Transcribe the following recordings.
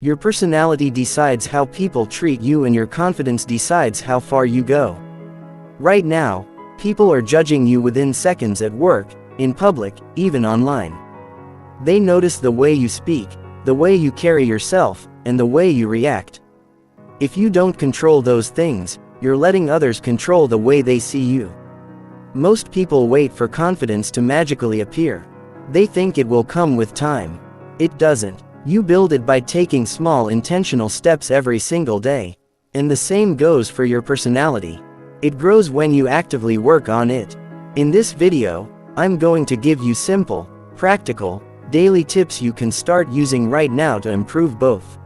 Your personality decides how people treat you, and your confidence decides how far you go. Right now, people are judging you within seconds at work, in public, even online. They notice the way you speak, the way you carry yourself, and the way you react. If you don't control those things, you're letting others control the way they see you. Most people wait for confidence to magically appear. They think it will come with time. It doesn't. You build it by taking small intentional steps every single day. And the same goes for your personality. It grows when you actively work on it. In this video, I'm going to give you simple, practical, daily tips you can start using right now to improve both.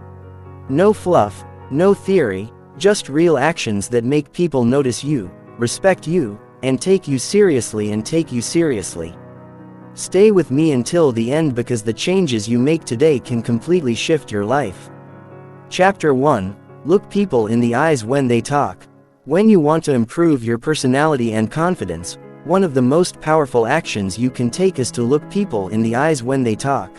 No fluff, no theory, just real actions that make people notice you, respect you, and take you seriously. Stay with me until the end, because the changes you make today can completely shift your life. Chapter 1. Look people in the eyes when they talk. When you want to improve your personality and confidence, one of the most powerful actions you can take is to look people in the eyes when they talk.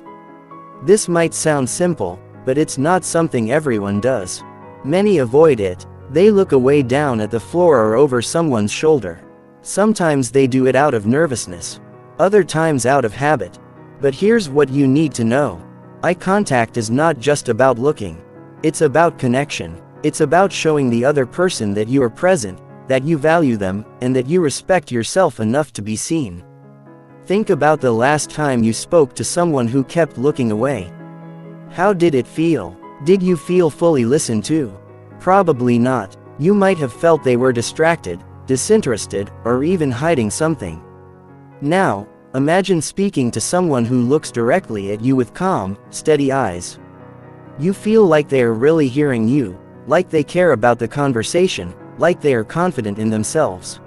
This might sound simple, but it's not something everyone does. Many avoid it. They look away, down at the floor, or over someone's shoulder. Sometimes they do it out of nervousness. Other times out of habit. But here's what you need to know. Eye contact is not just about looking. It's about connection. It's about showing the other person that you are present, that you value them, and that you respect yourself enough to be seen. Think about the last time you spoke to someone who kept looking away. How did it feel? Did you feel fully listened to? Probably not. You might have felt they were distracted, disinterested, or even hiding something. Now, imagine speaking to someone who looks directly at you with calm, steady eyes. You feel like they are really hearing you, like they care about the conversation, like they are confident in themselves.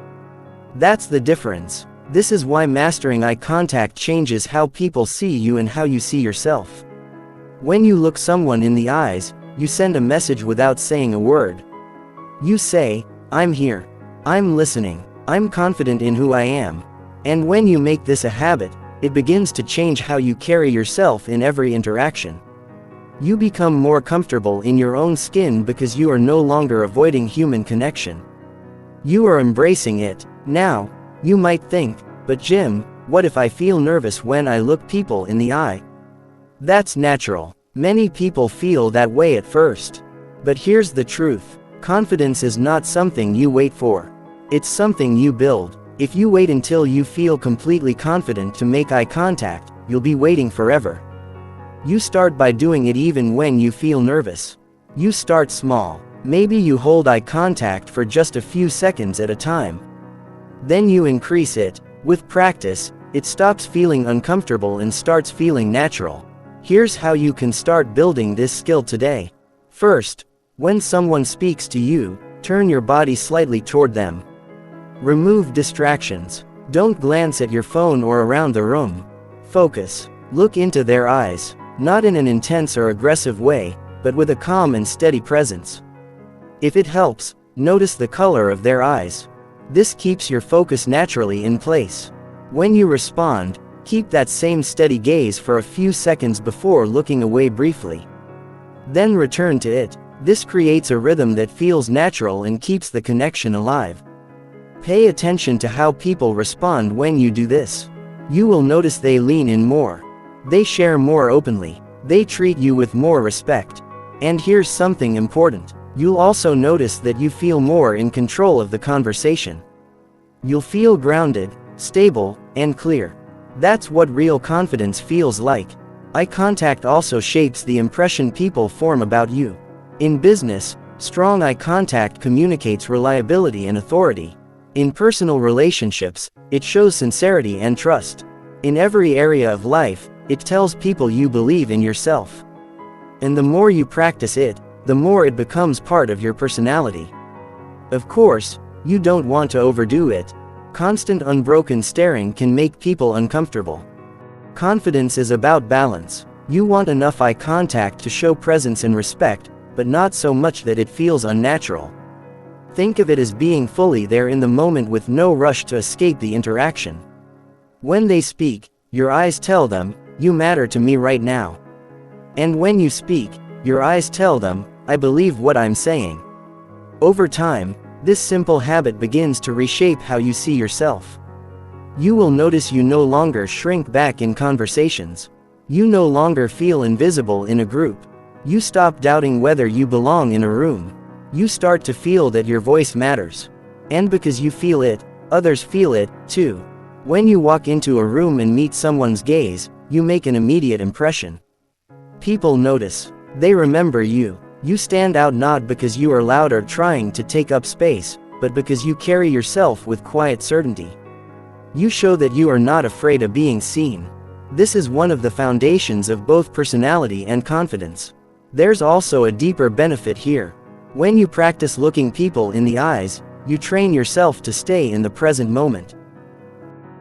That's the difference. This is why mastering eye contact changes how people see you and how you see yourself. When you look someone in the eyes, you send a message without saying a word. You say, "I'm here. I'm listening. I'm confident in who I am." And when you make this a habit, it begins to change how you carry yourself in every interaction. You become more comfortable in your own skin because you are no longer avoiding human connection. You are embracing it. Now, you might think, "But Jim, what if I feel nervous when I look people in the eye?" That's natural. Many people feel that way at first. But here's the truth. Confidence is not something you wait for. It's something you build. If you wait until you feel completely confident to make eye contact, you'll be waiting forever. You start by doing it even when you feel nervous. You start small. Maybe you hold eye contact for just a few seconds at a time. Then you increase it. With practice, it stops feeling uncomfortable and starts feeling natural. Here's how you can start building this skill today. First, when someone speaks to you, turn your body slightly toward them. Remove distractions. Don't glance at your phone or around the room. Focus. Look into their eyes, not in an intense or aggressive way, but with a calm and steady presence. If it helps, notice the color of their eyes. This keeps your focus naturally in place. When you respond, keep that same steady gaze for a few seconds before looking away briefly. Then return to it. This creates a rhythm that feels natural and keeps the connection alive. Pay attention to how people respond when you do this. You will notice they lean in more. They share more openly. They treat you with more respect. And here's something important. You'll also notice that you feel more in control of the conversation. You'll feel grounded, stable, and clear. That's what real confidence feels like. Eye contact also shapes the impression people form about you. In business, strong eye contact communicates reliability and authority. In personal relationships, it shows sincerity and trust. In every area of life, it tells people you believe in yourself. And the more you practice it, the more it becomes part of your personality. Of course, you don't want to overdo it. Constant unbroken staring can make people uncomfortable. Confidence is about balance. You want enough eye contact to show presence and respect, but not so much that it feels unnatural. Think of it as being fully there in the moment with no rush to escape the interaction. When they speak, your eyes tell them, "You matter to me right now." And when you speak, Your eyes tell them, I believe what I'm saying. Over time, this simple habit begins to reshape how you see yourself. You will notice you no longer shrink back in conversations. You no longer feel invisible in a group. You stop doubting whether you belong in a room. You start to feel that your voice matters. And because you feel it, others feel it, too. When you walk into a room and meet someone's gaze, you make an immediate impression. People notice. They remember you. You stand out not because you are loud or trying to take up space, but because you carry yourself with quiet certainty. You show that you are not afraid of being seen. This is one of the foundations of both personality and confidence. There's also a deeper benefit here. When you practice looking people in the eyes, you train yourself to stay in the present moment.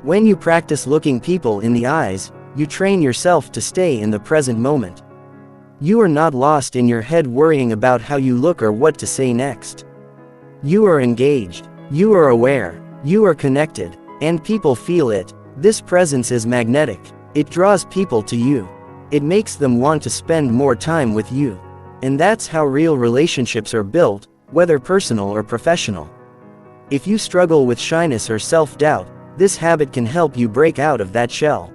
When you practice looking people in the eyes, you train yourself to stay in the present moment. You are not lost in your head worrying about how you look or what to say next. You are engaged. You are aware. You are connected. And people feel it. This presence is magnetic. It draws people to you. It makes them want to spend more time with you. And that's how real relationships are built, whether personal or professional. If you struggle with shyness or self-doubt, this habit can help you break out of that shell.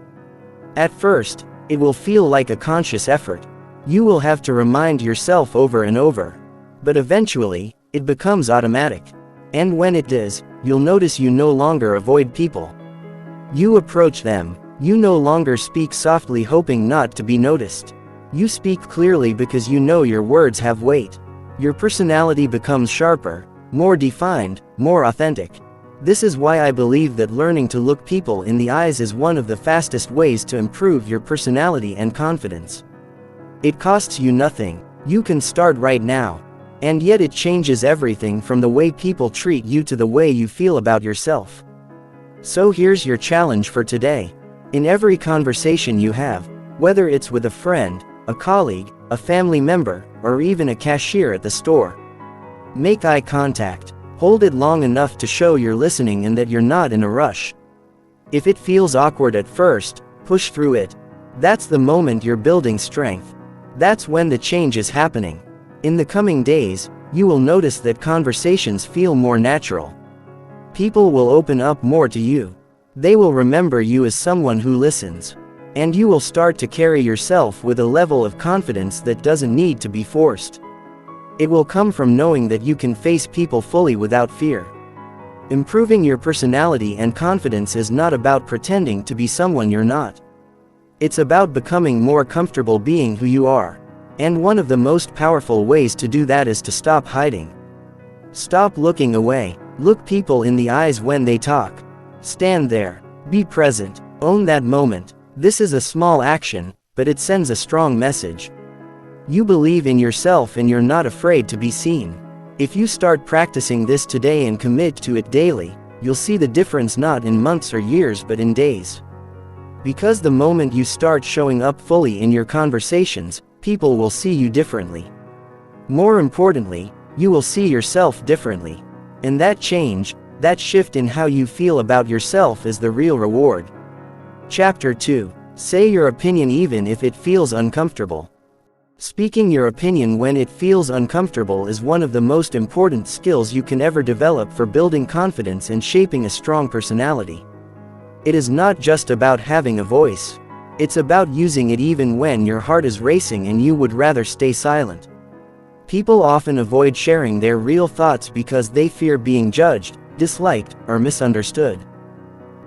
At first, it will feel like a conscious effort. You will have to remind yourself over and over. But eventually, it becomes automatic. And when it does, you'll notice you no longer avoid people. You approach them. You no longer speak softly hoping not to be noticed. You speak clearly because you know your words have weight. Your personality becomes sharper, more defined, more authentic. This is why I believe that learning to look people in the eyes is one of the fastest ways to improve your personality and confidence. It costs you nothing. You can start right now. And yet it changes everything from the way people treat you to the way you feel about yourself. So here's your challenge for today. In every conversation you have, whether it's with a friend, a colleague, a family member, or even a cashier at the store, make eye contact. Hold it long enough to show you're listening and that you're not in a rush. If it feels awkward at first, push through it. That's the moment you're building strength. That's when the change is happening. In the coming days, you will notice that conversations feel more natural. People will open up more to you. They will remember you as someone who listens. And you will start to carry yourself with a level of confidence that doesn't need to be forced. It will come from knowing that you can face people fully without fear. Improving your personality and confidence is not about pretending to be someone you're not. It's about becoming more comfortable being who you are. And one of the most powerful ways to do that is to stop hiding. Stop looking away. Look people in the eyes when they talk. Stand there. Be present. Own that moment. This is a small action, but it sends a strong message. You believe in yourself and you're not afraid to be seen. If you start practicing this today and commit to it daily, you'll see the difference not in months or years but in days. Because the moment you start showing up fully in your conversations, people will see you differently. More importantly, you will see yourself differently. And that change, that shift in how you feel about yourself is the real reward. Chapter 2. Say your opinion even if it feels uncomfortable. Speaking your opinion when it feels uncomfortable is one of the most important skills you can ever develop for building confidence and shaping a strong personality. It is not just about having a voice. It's about using it even when your heart is racing and you would rather stay silent. People often avoid sharing their real thoughts because they fear being judged, disliked, or misunderstood.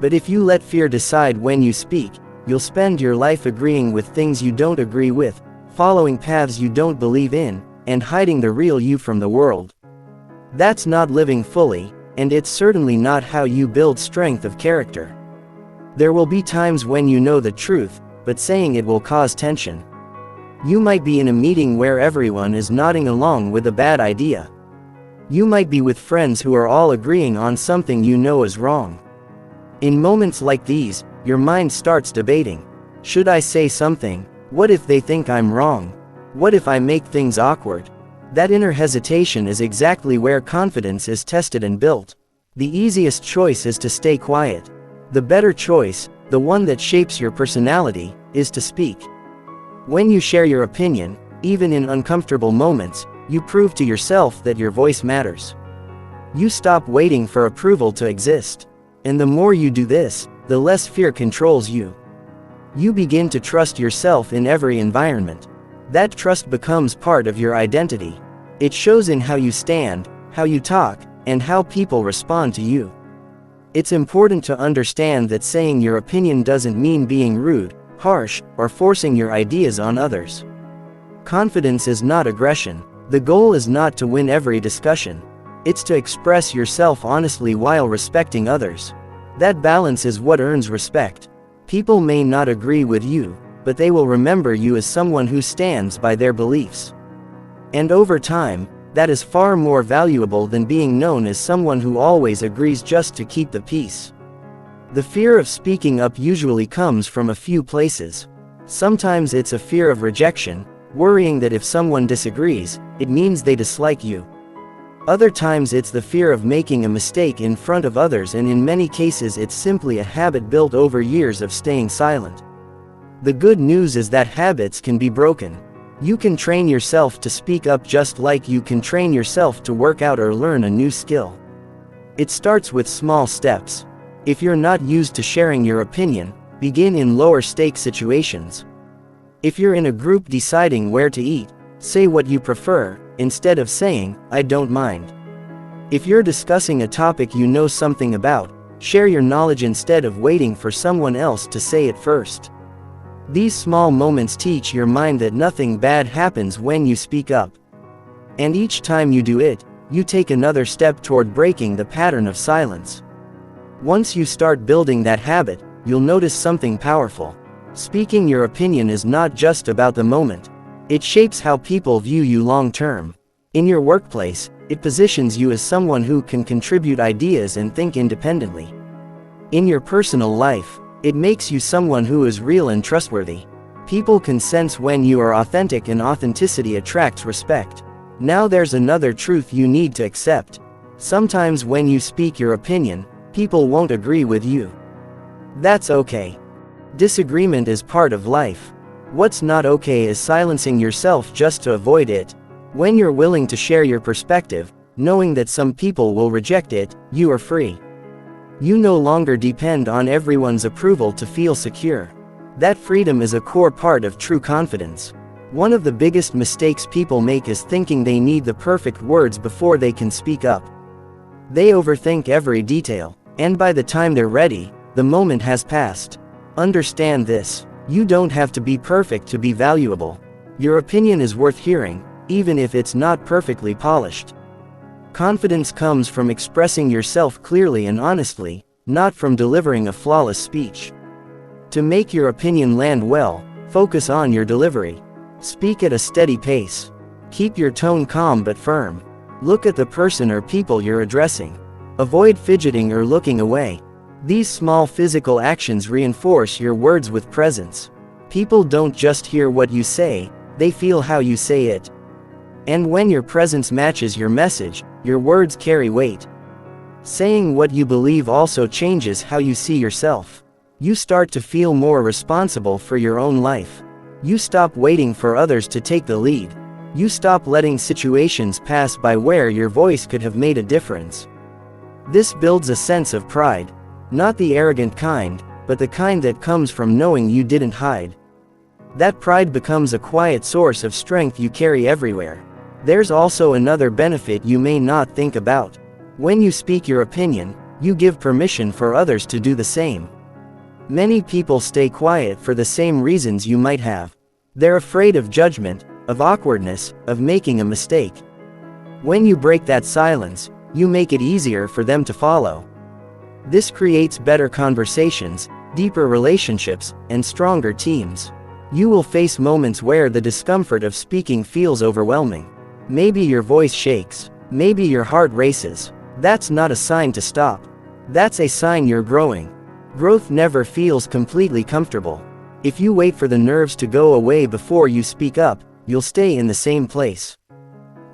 But if you let fear decide when you speak, you'll spend your life agreeing with things you don't agree with, following paths you don't believe in, and hiding the real you from the world. That's not living fully, and it's certainly not how you build strength of character. There will be times when you know the truth, but saying it will cause tension. You might be in a meeting where everyone is nodding along with a bad idea. You might be with friends who are all agreeing on something you know is wrong. In moments like these, your mind starts debating. Should I say something? What if they think I'm wrong? What if I make things awkward? That inner hesitation is exactly where confidence is tested and built. The easiest choice is to stay quiet. The better choice, the one that shapes your personality, is to speak. When you share your opinion, Even in uncomfortable moments, you prove to yourself that your voice matters. You stop waiting for approval to exist. And the more you do this, the less fear controls you. You begin to trust yourself in every environment. That trust becomes part of your identity. It shows in how you stand, how you talk, and how people respond to you. It's important to understand that saying your opinion doesn't mean being rude, harsh, or forcing your ideas on others. Confidence is not aggression. The goal is not to win every discussion. It's to express yourself honestly while respecting others. That balance is what earns respect. People may not agree with you, but they will remember you as someone who stands by their beliefs. And over time, that is far more valuable than being known as someone who always agrees just to keep the peace. The fear of speaking up usually comes from a few places. Sometimes it's a fear of rejection, worrying that if someone disagrees, it means they dislike you. Other times it's the fear of making a mistake in front of others, and in many cases it's simply a habit built over years of staying silent. The good news is that habits can be broken. You can train yourself to speak up just like you can train yourself to work out or learn a new skill. It starts with small steps. If you're not used to sharing your opinion, begin in lower stake situations. If you're in a group deciding where to eat, say what you prefer, instead of saying, "I don't mind." If you're discussing a topic you know something about, share your knowledge instead of waiting for someone else to say it first. These small moments teach your mind that nothing bad happens when you speak up. And each time you do it, you take another step toward breaking the pattern of silence. Once you start building that habit, you'll notice something powerful. Speaking your opinion is not just about the moment. It shapes how people view you long term. In your workplace, it positions you as someone who can contribute ideas and think independently. In your personal life, it makes you someone who is real and trustworthy. People can sense when you are authentic, and authenticity attracts respect. Now there's another truth you need to accept. Sometimes when you speak your opinion, people won't agree with you. That's okay. Disagreement is part of life. What's not okay is silencing yourself just to avoid it. When you're willing to share your perspective, knowing that some people will reject it, you are free. You no longer depend on everyone's approval to feel secure. That freedom is a core part of true confidence. One of the biggest mistakes people make is thinking they need the perfect words before they can speak up. They overthink every detail, and by the time they're ready, the moment has passed. Understand this. You don't have to be perfect to be valuable. Your opinion is worth hearing, even if it's not perfectly polished. Confidence comes from expressing yourself clearly and honestly, not from delivering a flawless speech. To make your opinion land well, focus on your delivery. Speak at a steady pace. Keep your tone calm but firm. Look at the person or people you're addressing. Avoid fidgeting or looking away. These small physical actions reinforce your words with presence. People don't just hear what you say, they feel how you say it. And when your presence matches your message, your words carry weight. Saying what you believe also changes how you see yourself. You start to feel more responsible for your own life. You stop waiting for others to take the lead. You stop letting situations pass by where your voice could have made a difference. This builds a sense of pride. Not the arrogant kind, but the kind that comes from knowing you didn't hide. That pride becomes a quiet source of strength you carry everywhere. There's also another benefit you may not think about. When you speak your opinion, you give permission for others to do the same. Many people stay quiet for the same reasons you might have. They're afraid of judgment, of awkwardness, of making a mistake. When you break that silence, you make it easier for them to follow. This creates better conversations, deeper relationships, and stronger teams. You will face moments where the discomfort of speaking feels overwhelming. Maybe your voice shakes. Maybe your heart races. That's not a sign to stop. That's a sign you're growing. Growth never feels completely comfortable. If you wait for the nerves to go away before you speak up, you'll stay in the same place.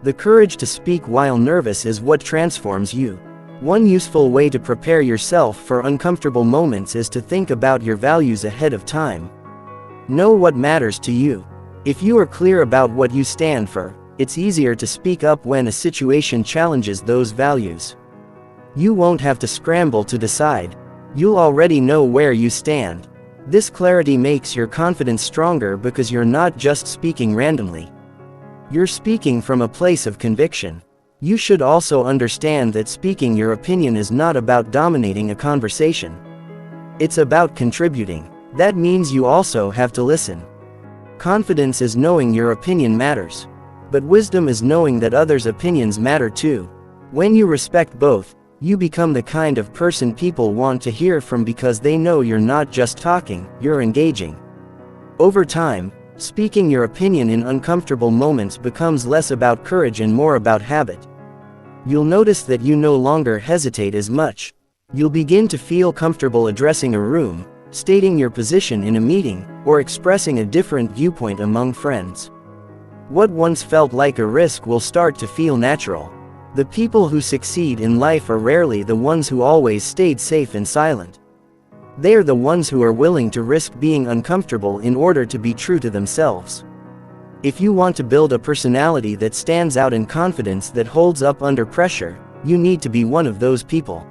The courage to speak while nervous is what transforms you. One useful way to prepare yourself for uncomfortable moments is to think about your values ahead of time. Know what matters to you. If you are clear about what you stand for, it's easier to speak up when a situation challenges those values. You won't have to scramble to decide. You'll already know where you stand. This clarity makes your confidence stronger because you're not just speaking randomly. You're speaking from a place of conviction. You should also understand that speaking your opinion is not about dominating a conversation. It's about contributing. That means you also have to listen. Confidence is knowing your opinion matters. But wisdom is knowing that others' opinions matter too. When you respect both, you become the kind of person people want to hear from because they know you're not just talking, you're engaging. Over time, speaking your opinion in uncomfortable moments becomes less about courage and more about habit. You'll notice that you no longer hesitate as much. You'll begin to feel comfortable addressing a room, stating your position in a meeting, or expressing a different viewpoint among friends. What once felt like a risk will start to feel natural. The people who succeed in life are rarely the ones who always stayed safe and silent. They are the ones who are willing to risk being uncomfortable in order to be true to themselves. If you want to build a personality that stands out and confidence that holds up under pressure, you need to be one of those people.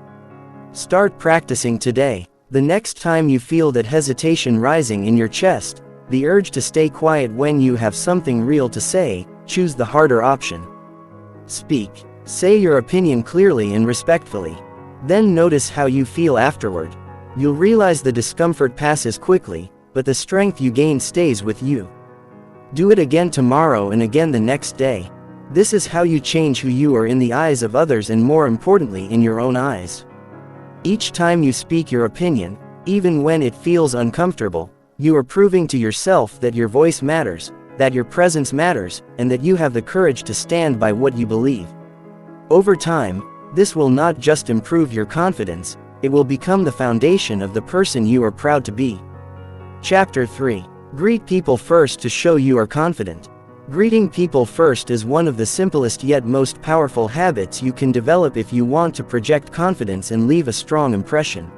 Start practicing today. The next time you feel that hesitation rising in your chest, the urge to stay quiet when you have something real to say, choose the harder option. Speak. Say your opinion clearly and respectfully. Then notice how you feel afterward. You'll realize the discomfort passes quickly, but the strength you gain stays with you. Do it again tomorrow and again the next day. This is how you change who you are in the eyes of others and more importantly in your own eyes. Each time you speak your opinion, even when it feels uncomfortable, you are proving to yourself that your voice matters, that your presence matters, and that you have the courage to stand by what you believe. Over time, this will not just improve your confidence, it will become the foundation of the person you are proud to be. Chapter 3. Greet people first to show you are confident. Greeting people first is one of the simplest yet most powerful habits you can develop if you want to project confidence and leave a strong impression.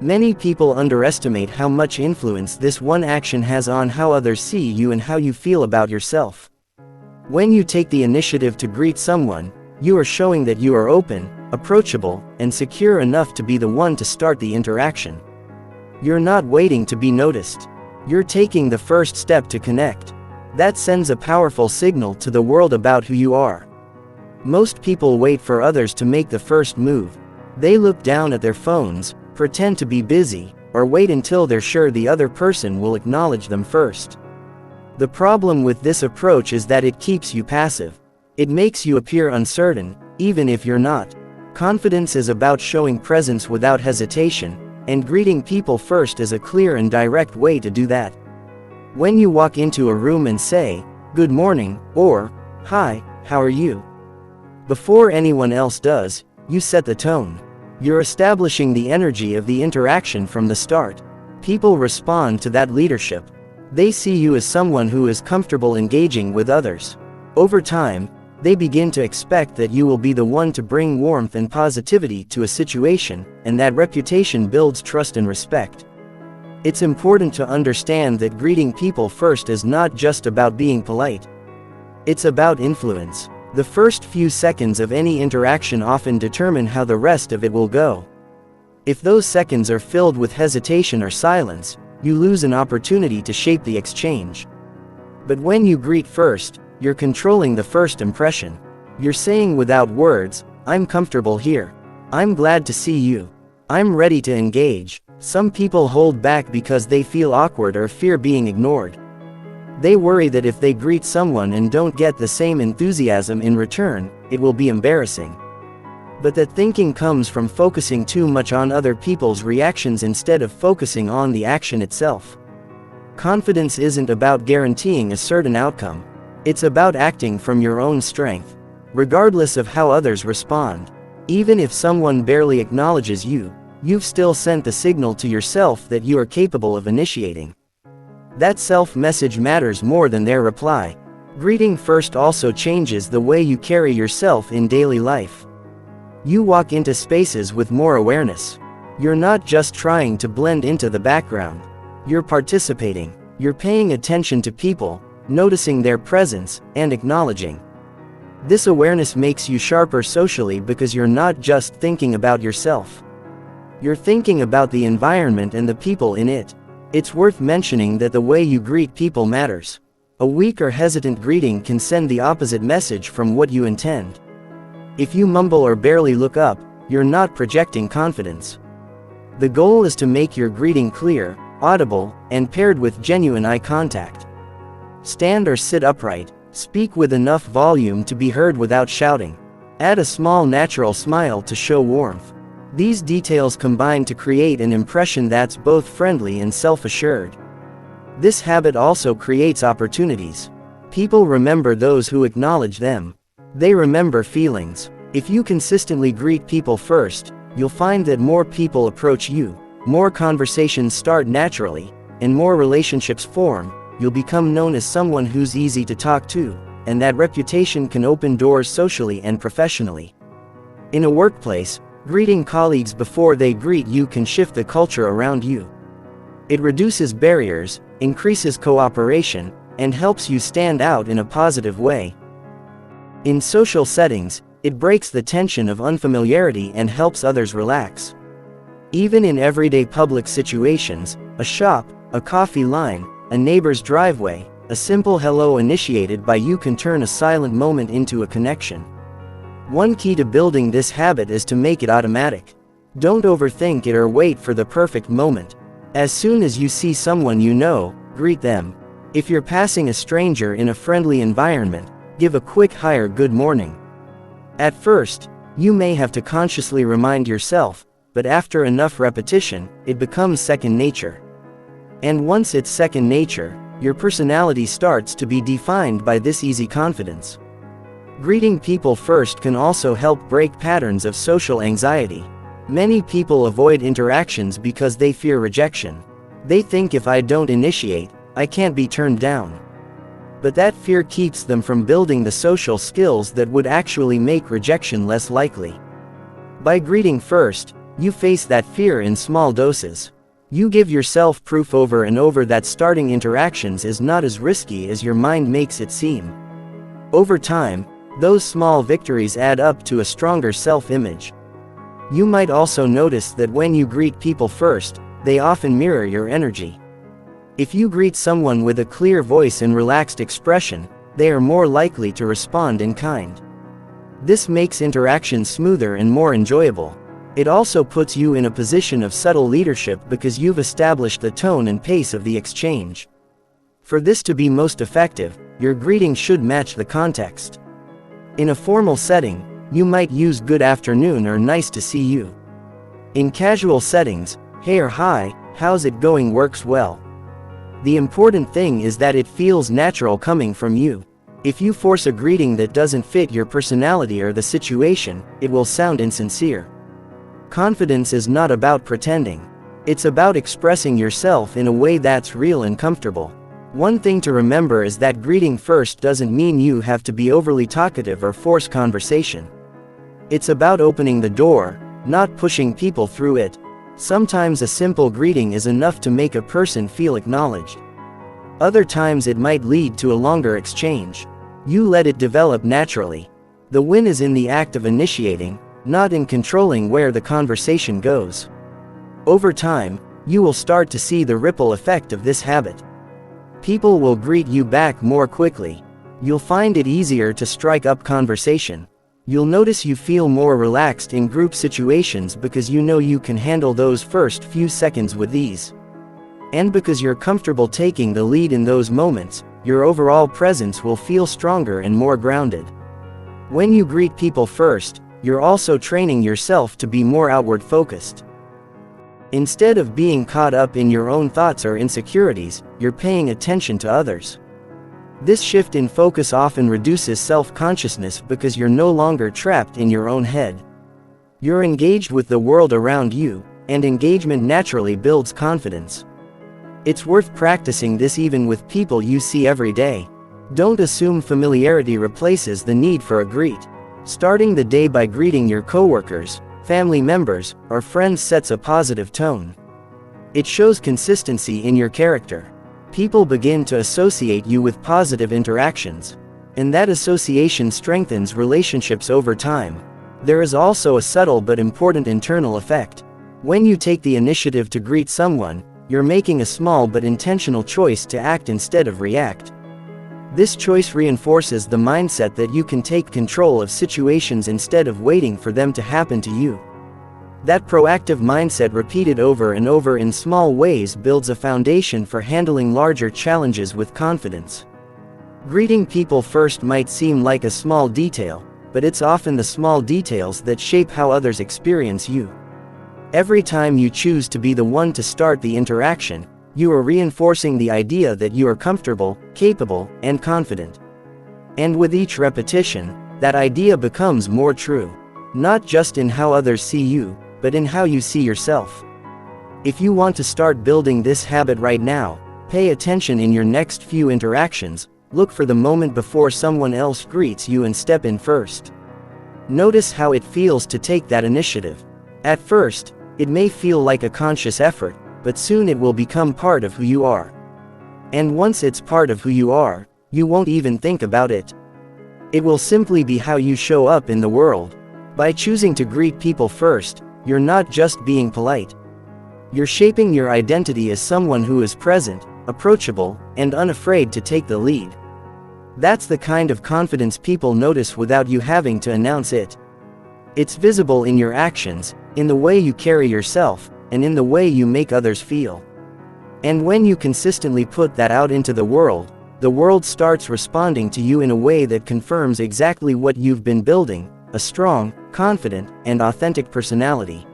Many people underestimate how much influence this one action has on how others see you and how you feel about yourself. When you take the initiative to greet someone, you are showing that you are open, approachable, and secure enough to be the one to start the interaction. You're not waiting to be noticed. You're taking the first step to connect. That sends a powerful signal to the world about who you are. Most people wait for others to make the first move. They look down at their phones, pretend to be busy, or wait until they're sure the other person will acknowledge them first. The problem with this approach is that it keeps you passive. It makes you appear uncertain, even if you're not. Confidence is about showing presence without hesitation, and greeting people first is a clear and direct way to do that. When you walk into a room and say, "Good morning," or "Hi, how are you?" before anyone else does, you set the tone. You're establishing the energy of the interaction from the start. People respond to that leadership. They see you as someone who is comfortable engaging with others. Over time, they begin to expect that you will be the one to bring warmth and positivity to a situation, and that reputation builds trust and respect. It's important to understand that greeting people first is not just about being polite. It's about influence. The first few seconds of any interaction often determine how the rest of it will go. If those seconds are filled with hesitation or silence, you lose an opportunity to shape the exchange. But when you greet first, you're controlling the first impression. You're saying without words, "I'm comfortable here. I'm glad to see you. I'm ready to engage." Some people hold back because they feel awkward or fear being ignored. They worry that if they greet someone and don't get the same enthusiasm in return, it will be embarrassing. But that thinking comes from focusing too much on other people's reactions instead of focusing on the action itself. Confidence isn't about guaranteeing a certain outcome. It's about acting from your own strength, regardless of how others respond. Even if someone barely acknowledges you, you've still sent the signal to yourself that you are capable of initiating. That self-message matters more than their reply. Greeting first also changes the way you carry yourself in daily life. You walk into spaces with more awareness. You're not just trying to blend into the background. You're participating. You're paying attention to people, noticing their presence, and acknowledging. This awareness makes you sharper socially because you're not just thinking about yourself. You're thinking about the environment and the people in it. It's worth mentioning that the way you greet people matters. A weak or hesitant greeting can send the opposite message from what you intend. If you mumble or barely look up, you're not projecting confidence. The goal is to make your greeting clear, audible, and paired with genuine eye contact. Stand or sit upright. Speak with enough volume to be heard without shouting. Add a small natural smile to show warmth. These details combine to create an impression that's both friendly and self-assured. This habit also creates opportunities. People remember those who acknowledge them. They remember feelings. If you consistently greet people first, you'll find that more people approach you, more conversations start naturally, and more relationships form. You'll become known as someone who's easy to talk to, and that reputation can open doors socially and professionally. In a workplace, greeting colleagues before they greet you can shift the culture around you. It reduces barriers, increases cooperation, and helps you stand out in a positive way. In social settings, it breaks the tension of unfamiliarity and helps others relax. Even in everyday public situations, a shop, a coffee line, a neighbor's driveway, a simple hello initiated by you can turn a silent moment into a connection. One key to building this habit is to make it automatic. Don't overthink it or wait for the perfect moment. As soon as you see someone you know, greet them. If you're passing a stranger in a friendly environment, give a quick hi or good morning. At first, you may have to consciously remind yourself, but after enough repetition, it becomes second nature. And once it's second nature, your personality starts to be defined by this easy confidence. Greeting people first can also help break patterns of social anxiety. Many people avoid interactions because they fear rejection. They think if I don't initiate, I can't be turned down. But that fear keeps them from building the social skills that would actually make rejection less likely. By greeting first, you face that fear in small doses. You give yourself proof over and over that starting interactions is not as risky as your mind makes it seem. Over time, those small victories add up to a stronger self-image. You might also notice that when you greet people first, they often mirror your energy. If you greet someone with a clear voice and relaxed expression, they are more likely to respond in kind. This makes interactions smoother and more enjoyable. It also puts you in a position of subtle leadership because you've established the tone and pace of the exchange. For this to be most effective, your greeting should match the context. In a formal setting, you might use good afternoon or nice to see you. In casual settings, hey or hi, how's it going works well. The important thing is that it feels natural coming from you. If you force a greeting that doesn't fit your personality or the situation, it will sound insincere. Confidence is not about pretending. It's about expressing yourself in a way that's real and comfortable. One thing to remember is that greeting first doesn't mean you have to be overly talkative or force conversation. It's about opening the door, not pushing people through it. Sometimes a simple greeting is enough to make a person feel acknowledged. Other times it might lead to a longer exchange. You let it develop naturally. The win is in the act of initiating, not in controlling where the conversation goes. Over time, you will start to see the ripple effect of this habit. People will greet you back more quickly. You'll find it easier to strike up conversation. You'll notice you feel more relaxed in group situations because you know you can handle those first few seconds with ease. And because you're comfortable taking the lead in those moments, your overall presence will feel stronger and more grounded. When you greet people first, you're also training yourself to be more outward focused. Instead of being caught up in your own thoughts or insecurities, you're paying attention to others. This shift in focus often reduces self-consciousness because you're no longer trapped in your own head. You're engaged with the world around you, and engagement naturally builds confidence. It's worth practicing this even with people you see every day. Don't assume familiarity replaces the need for a greet. Starting the day by greeting your coworkers, family members, or friends sets a positive tone. It shows consistency in your character. People begin to associate you with positive interactions. And that association strengthens relationships over time. There is also a subtle but important internal effect. When you take the initiative to greet someone, you're making a small but intentional choice to act instead of react. This choice reinforces the mindset that you can take control of situations instead of waiting for them to happen to you. That proactive mindset, repeated over and over in small ways, builds a foundation for handling larger challenges with confidence. Greeting people first might seem like a small detail, but it's often the small details that shape how others experience you. Every time you choose to be the one to start the interaction, you are reinforcing the idea that you are comfortable, capable, and confident. And with each repetition, that idea becomes more true. Not just in how others see you, but in how you see yourself. If you want to start building this habit right now, pay attention in your next few interactions. Look for the moment before someone else greets you and step in first. Notice how it feels to take that initiative. At first, it may feel like a conscious effort, but soon it will become part of who you are. And once it's part of who you are, you won't even think about it. It will simply be how you show up in the world. By choosing to greet people first, you're not just being polite. You're shaping your identity as someone who is present, approachable, and unafraid to take the lead. That's the kind of confidence people notice without you having to announce it. It's visible in your actions, in the way you carry yourself, and in the way you make others feel. And when you consistently put that out into the world starts responding to you in a way that confirms exactly what you've been building: a strong, confident, and authentic personality.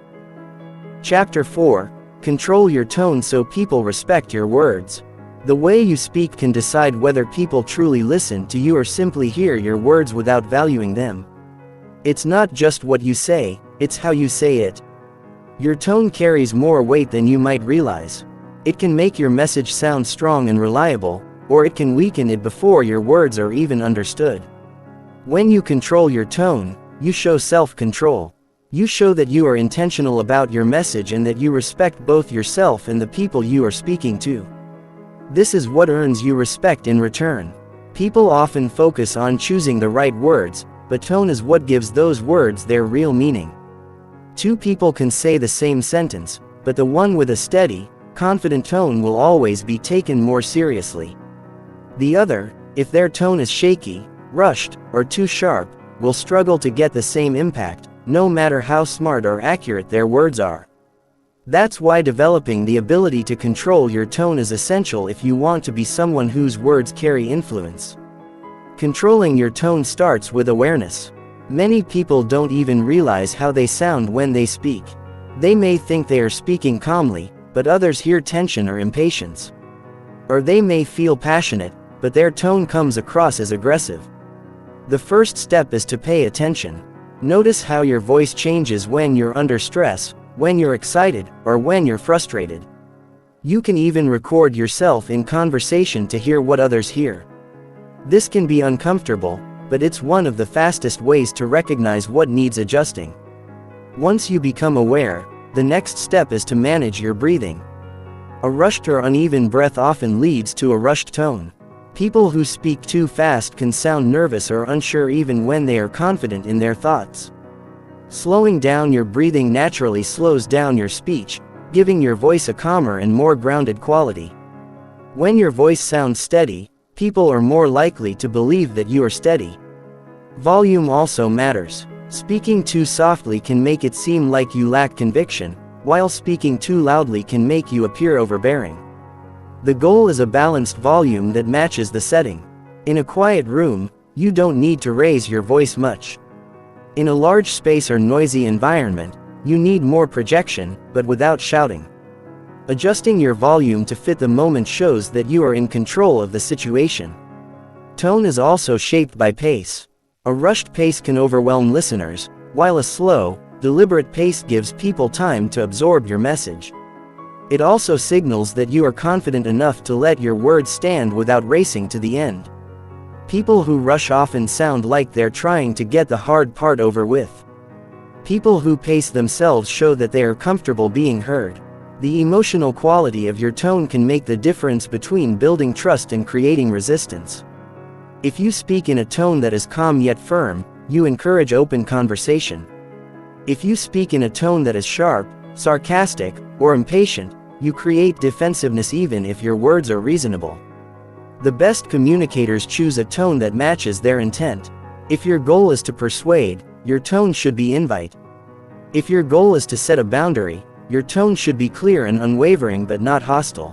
Chapter 4. Control your tone so people respect your words. The way you speak can decide whether people truly listen to you or simply hear your words without valuing them. It's not just what you say, it's how you say it. Your tone carries more weight than you might realize. It can make your message sound strong and reliable, or it can weaken it before your words are even understood. When you control your tone, you show self-control. You show that you are intentional about your message and that you respect both yourself and the people you are speaking to. This is what earns you respect in return. People often focus on choosing the right words, but tone is what gives those words their real meaning. Two people can say the same sentence, but the one with a steady, confident tone will always be taken more seriously. The other, if their tone is shaky, rushed, or too sharp, will struggle to get the same impact, no matter how smart or accurate their words are. That's why developing the ability to control your tone is essential if you want to be someone whose words carry influence. Controlling your tone starts with awareness. Many people don't even realize how they sound when they speak. They may think they are speaking calmly, but others hear tension or impatience. Or they may feel passionate, but their tone comes across as aggressive. The first step is to pay attention. Notice how your voice changes when you're under stress, when you're excited, or when you're frustrated. You can even record yourself in conversation to hear what others hear. This can be uncomfortable, but it's one of the fastest ways to recognize what needs adjusting. Once you become aware, the next step is to manage your breathing. A rushed or uneven breath often leads to a rushed tone. People who speak too fast can sound nervous or unsure even when they are confident in their thoughts. Slowing down your breathing naturally slows down your speech, giving your voice a calmer and more grounded quality. When your voice sounds steady, people are more likely to believe that you are steady. Volume also matters. Speaking too softly can make it seem like you lack conviction, while speaking too loudly can make you appear overbearing. The goal is a balanced volume that matches the setting. In a quiet room, you don't need to raise your voice much. In a large space or noisy environment, you need more projection, but without shouting. Adjusting your volume to fit the moment shows that you are in control of the situation. Tone is also shaped by pace. A rushed pace can overwhelm listeners, while a slow, deliberate pace gives people time to absorb your message. It also signals that you are confident enough to let your words stand without racing to the end. People who rush often sound like they're trying to get the hard part over with. People who pace themselves show that they are comfortable being heard. The emotional quality of your tone can make the difference between building trust and creating resistance. If you speak in a tone that is calm yet firm, you encourage open conversation. If you speak in a tone that is sharp, sarcastic, or impatient, you create defensiveness even if your words are reasonable. The best communicators choose a tone that matches their intent. If your goal is to persuade, your tone should be invite. If your goal is to set a boundary, your tone should be clear and unwavering but not hostile.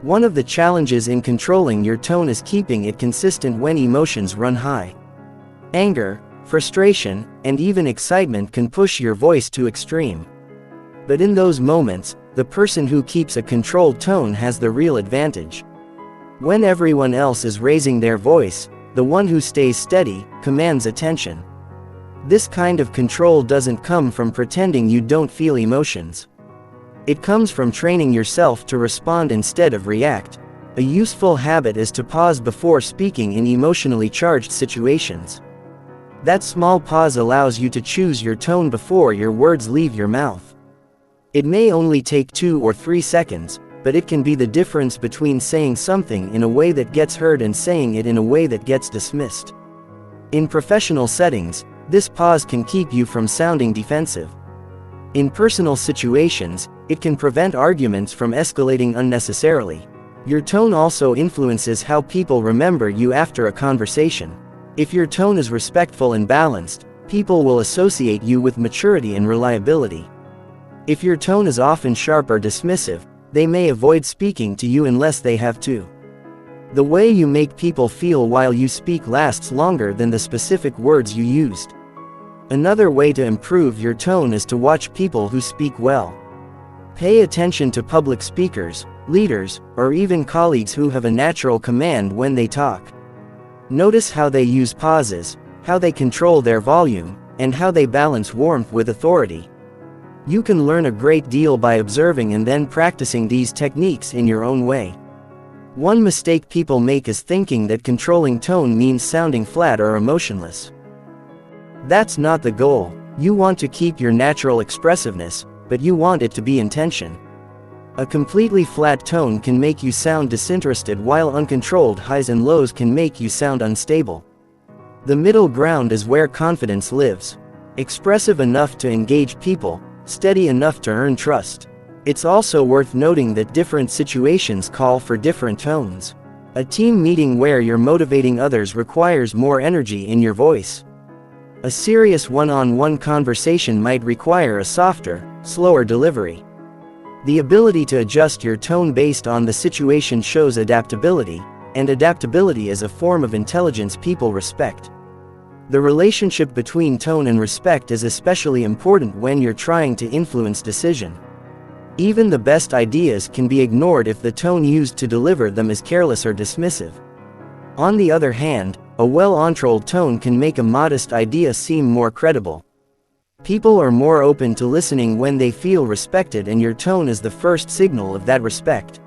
One of the challenges in controlling your tone is keeping it consistent when emotions run high. Anger, frustration, and even excitement can push your voice to extreme. But in those moments, the person who keeps a controlled tone has the real advantage. When everyone else is raising their voice, the one who stays steady commands attention. This kind of control doesn't come from pretending you don't feel emotions. It comes from training yourself to respond instead of react. A useful habit is to pause before speaking in emotionally charged situations. That small pause allows you to choose your tone before your words leave your mouth. It may only take 2 or 3 seconds, but it can be the difference between saying something in a way that gets heard and saying it in a way that gets dismissed. In professional settings, this pause can keep you from sounding defensive. In personal situations, it can prevent arguments from escalating unnecessarily. Your tone also influences how people remember you after a conversation. If your tone is respectful and balanced, people will associate you with maturity and reliability. If your tone is often sharp or dismissive, they may avoid speaking to you unless they have to. The way you make people feel while you speak lasts longer than the specific words you used. Another way to improve your tone is to watch people who speak well. Pay attention to public speakers, leaders, or even colleagues who have a natural command when they talk. Notice how they use pauses, how they control their volume, and how they balance warmth with authority. You can learn a great deal by observing and then practicing these techniques in your own way. One mistake people make is thinking that controlling tone means sounding flat or emotionless. That's not the goal. You want to keep your natural expressiveness, but you want it to be intention. A completely flat tone can make you sound disinterested, while uncontrolled highs and lows can make you sound unstable. The middle ground is where confidence lives. Expressive enough to engage people, steady enough to earn trust. It's also worth noting that different situations call for different tones. A team meeting where you're motivating others requires more energy in your voice. A serious one-on-one conversation might require a softer, slower delivery. The ability to adjust your tone based on the situation shows adaptability, and adaptability is a form of intelligence people respect. The relationship between tone and respect is especially important when you're trying to influence decision. Even the best ideas can be ignored if the tone used to deliver them is careless or dismissive. On the other hand, a well-controlled tone can make a modest idea seem more credible. People are more open to listening when they feel respected, and your tone is the first signal of that respect.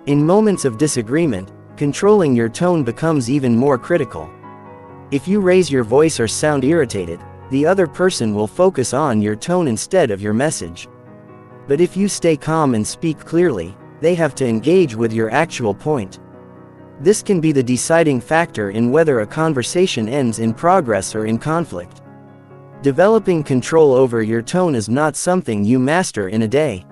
In moments of disagreement, controlling your tone becomes even more critical. If you raise your voice or sound irritated, the other person will focus on your tone instead of your message. But if you stay calm and speak clearly, they have to engage with your actual point. This can be the deciding factor in whether a conversation ends in progress or in conflict. Developing control over your tone is not something you master in a day.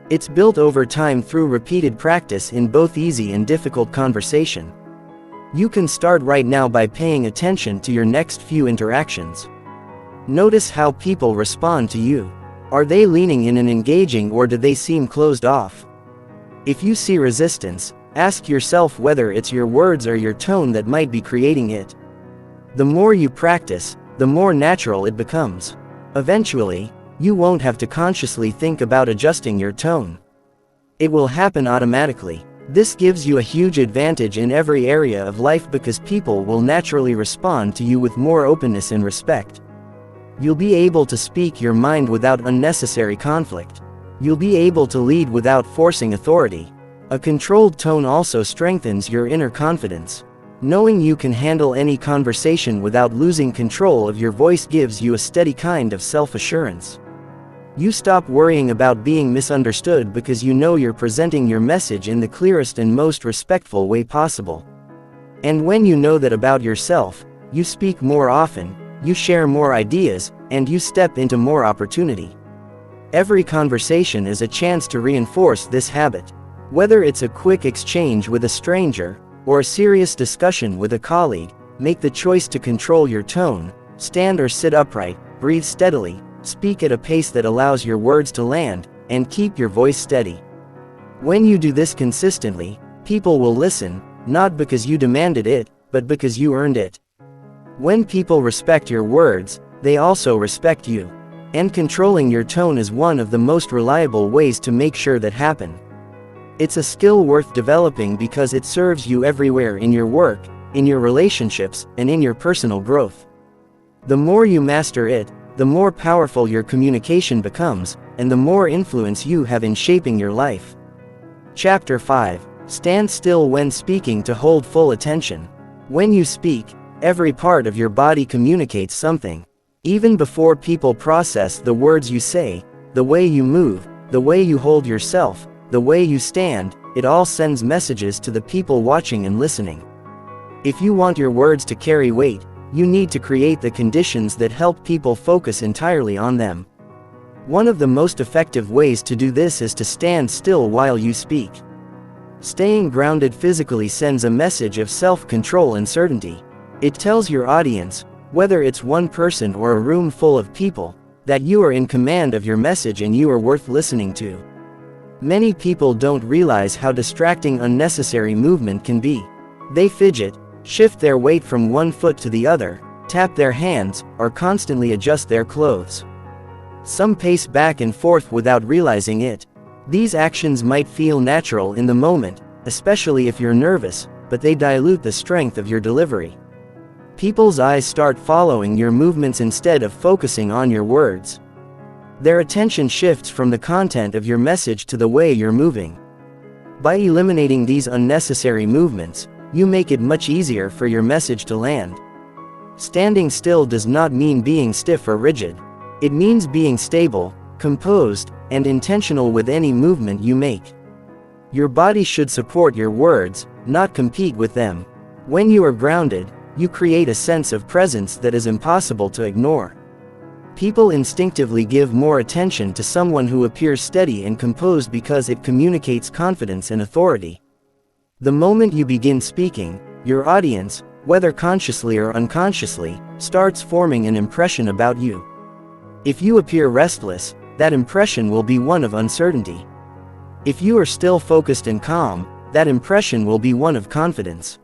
It's built over time through repeated practice in both easy and difficult conversation. You can start right now by paying attention to your next few interactions. Notice how people respond to you. Are they leaning in and engaging, or do they seem closed off? If you see resistance, ask yourself whether it's your words or your tone that might be creating it. The more you practice, the more natural it becomes. Eventually, you won't have to consciously think about adjusting your tone. It will happen automatically. This gives you a huge advantage in every area of life because people will naturally respond to you with more openness and respect. You'll be able to speak your mind without unnecessary conflict. You'll be able to lead without forcing authority. A controlled tone also strengthens your inner confidence. Knowing you can handle any conversation without losing control of your voice gives you a steady kind of self-assurance. You stop worrying about being misunderstood because you know you're presenting your message in the clearest and most respectful way possible. And when you know that about yourself, you speak more often, you share more ideas, and you step into more opportunity. Every conversation is a chance to reinforce this habit. Whether it's a quick exchange with a stranger, or a serious discussion with a colleague, make the choice to control your tone, stand or sit upright, breathe steadily, speak at a pace that allows your words to land, and keep your voice steady. When you do this consistently, people will listen, not because you demanded it, but because you earned it. When people respect your words, they also respect you. And controlling your tone is one of the most reliable ways to make sure that happen. It's a skill worth developing because it serves you everywhere in your work, in your relationships, and in your personal growth. The more you master it, the more powerful your communication becomes, and the more influence you have in shaping your life. Chapter 5. Stand still when speaking to hold full attention. When you speak, every part of your body communicates something. Even before people process the words you say, the way you move, the way you hold yourself, the way you stand, it all sends messages to the people watching and listening. If you want your words to carry weight, you need to create the conditions that help people focus entirely on them. One of the most effective ways to do this is to stand still while you speak. Staying grounded physically sends a message of self-control and certainty. It tells your audience, whether it's one person or a room full of people, that you are in command of your message and you are worth listening to. Many people don't realize how distracting unnecessary movement can be. They fidget, shift their weight from one foot to the other, tap their hands, or constantly adjust their clothes. Some pace back and forth without realizing it. These actions might feel natural in the moment, especially if you're nervous, but they dilute the strength of your delivery. People's eyes start following your movements instead of focusing on your words. Their attention shifts from the content of your message to the way you're moving. By eliminating these unnecessary movements, you make it much easier for your message to land. Standing still does not mean being stiff or rigid. It means being stable, composed, and intentional with any movement you make. Your body should support your words, not compete with them. When you are grounded, you create a sense of presence that is impossible to ignore. People instinctively give more attention to someone who appears steady and composed because it communicates confidence and authority. The moment you begin speaking, your audience, whether consciously or unconsciously, starts forming an impression about you. If you appear restless, that impression will be one of uncertainty. If you are still focused and calm, that impression will be one of confidence.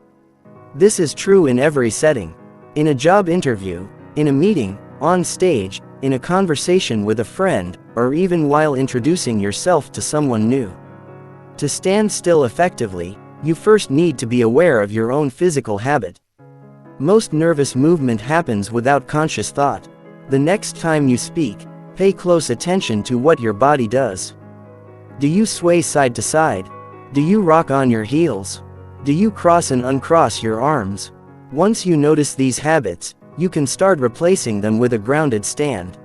This is true in every setting. In a job interview, in a meeting, on stage, in a conversation with a friend, or even while introducing yourself to someone new. To stand still effectively, you first need to be aware of your own physical habit. Most nervous movement happens without conscious thought. The next time you speak, pay close attention to what your body does. Do you sway side to side? Do you rock on your heels? Do you cross and uncross your arms? Once you notice these habits, you can start replacing them with a grounded stand.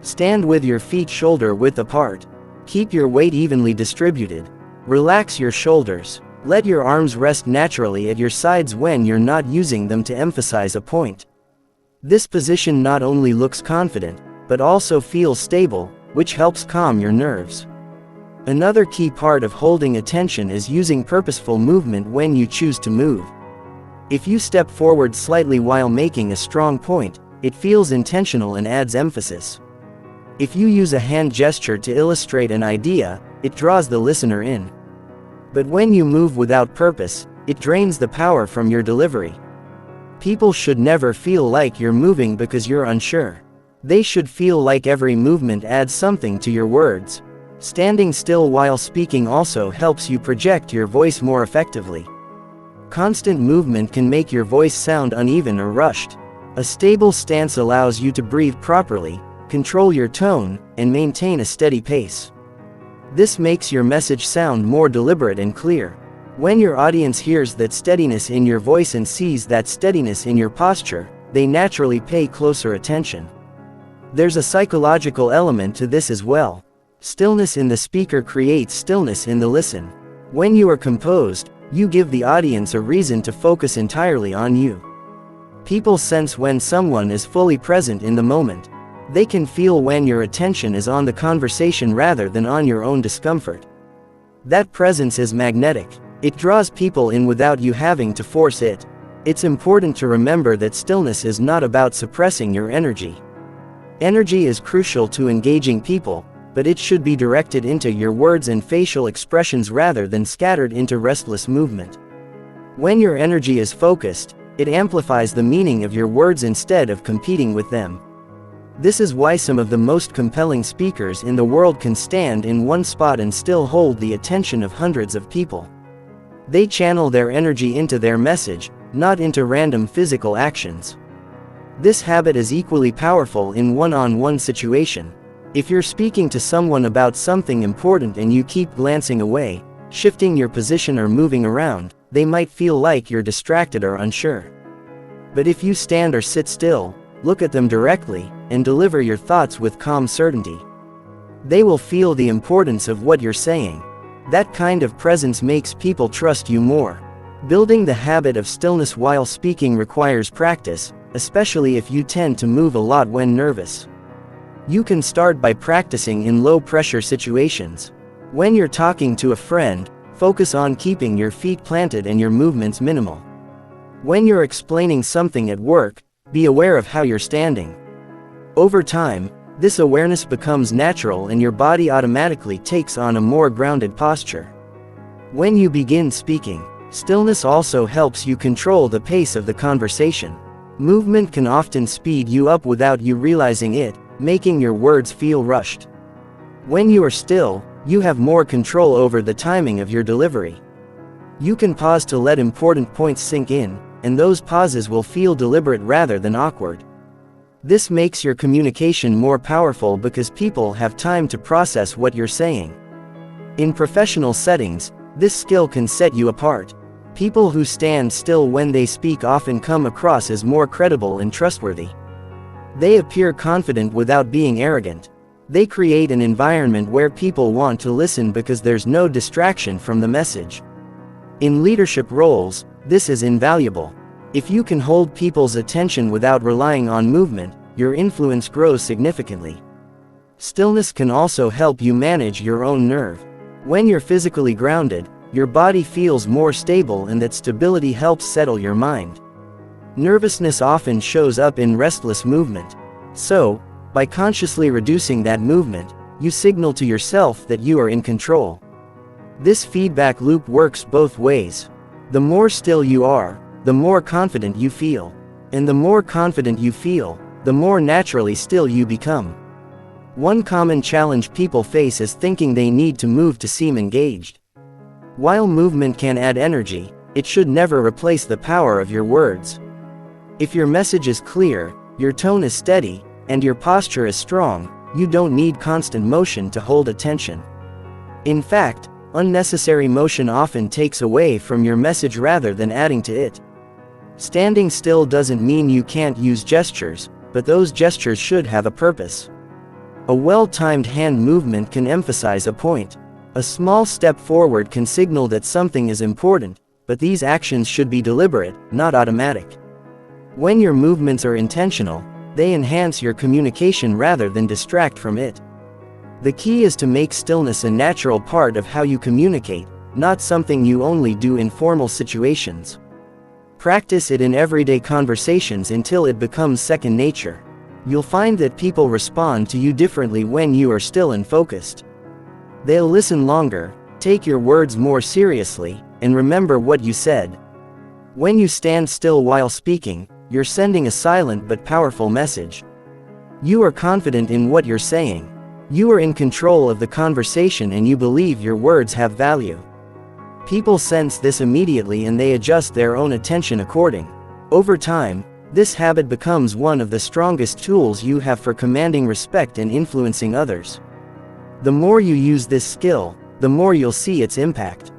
Stand with your feet shoulder width apart. Keep your weight evenly distributed. Relax your shoulders. Let your arms rest naturally at your sides when you're not using them to emphasize a point. This position not only looks confident, but also feels stable, which helps calm your nerves. Another key part of holding attention is using purposeful movement when you choose to move. If you step forward slightly while making a strong point, it feels intentional and adds emphasis. If you use a hand gesture to illustrate an idea, it draws the listener in. But when you move without purpose, it drains the power from your delivery. People should never feel like you're moving because you're unsure. They should feel like every movement adds something to your words. Standing still while speaking also helps you project your voice more effectively. Constant movement can make your voice sound uneven or rushed. A stable stance allows you to breathe properly, control your tone, and maintain a steady pace. This makes your message sound more deliberate and clear. When your audience hears that steadiness in your voice and sees that steadiness in your posture, they naturally pay closer attention. There's a psychological element to this as well. Stillness in the speaker creates stillness in the listen. When you are composed, you give the audience a reason to focus entirely on you. People sense when someone is fully present in the moment. They can feel when your attention is on the conversation rather than on your own discomfort. That presence is magnetic. It draws people in without you having to force it. It's important to remember that stillness is not about suppressing your energy. Energy is crucial to engaging people, but it should be directed into your words and facial expressions rather than scattered into restless movement. When your energy is focused, it amplifies the meaning of your words instead of competing with them. This is why some of the most compelling speakers in the world can stand in one spot and still hold the attention of hundreds of people. They channel their energy into their message, not into random physical actions. This habit is equally powerful in one-on-one situation. If you're speaking to someone about something important and you keep glancing away, shifting your position or moving around, they might feel like you're distracted or unsure. But if you stand or sit still, look at them directly, and deliver your thoughts with calm certainty, they will feel the importance of what you're saying. That kind of presence makes people trust you more. Building the habit of stillness while speaking requires practice, especially if you tend to move a lot when nervous. You can start by practicing in low-pressure situations. When you're talking to a friend, focus on keeping your feet planted and your movements minimal. When you're explaining something at work, be aware of how you're standing. Over time, this awareness becomes natural and your body automatically takes on a more grounded posture. When you begin speaking, stillness also helps you control the pace of the conversation. Movement can often speed you up without you realizing it, making your words feel rushed. When you are still, you have more control over the timing of your delivery. You can pause to let important points sink in, and those pauses will feel deliberate rather than awkward. This makes your communication more powerful because people have time to process what you're saying. In professional settings, this skill can set you apart. People who stand still when they speak often come across as more credible and trustworthy. They appear confident without being arrogant. They create an environment where people want to listen because there's no distraction from the message. In leadership roles, this is invaluable. If you can hold people's attention without relying on movement, your influence grows significantly. Stillness can also help you manage your own nerve. When you're physically grounded, your body feels more stable, and that stability helps settle your mind. Nervousness often shows up in restless movement. So, by consciously reducing that movement, you signal to yourself that you are in control. This feedback loop works both ways. The more still you are, the more confident you feel. And the more confident you feel, the more naturally still you become. One common challenge people face is thinking they need to move to seem engaged. While movement can add energy, it should never replace the power of your words. If your message is clear, your tone is steady, and your posture is strong, you don't need constant motion to hold attention. In fact, unnecessary motion often takes away from your message rather than adding to it. Standing still doesn't mean you can't use gestures, but those gestures should have a purpose. A well-timed hand movement can emphasize a point. A small step forward can signal that something is important, but these actions should be deliberate, not automatic. When your movements are intentional, they enhance your communication rather than distract from it. The key is to make stillness a natural part of how you communicate, not something you only do in formal situations. Practice it in everyday conversations until it becomes second nature. You'll find that people respond to you differently when you are still and focused. They'll listen longer, take your words more seriously, and remember what you said. When you stand still while speaking, you're sending a silent but powerful message. You are confident in what you're saying. You are in control of the conversation and you believe your words have value. People sense this immediately and they adjust their own attention accordingly. Over time, this habit becomes one of the strongest tools you have for commanding respect and influencing others. The more you use this skill, the more you'll see its impact.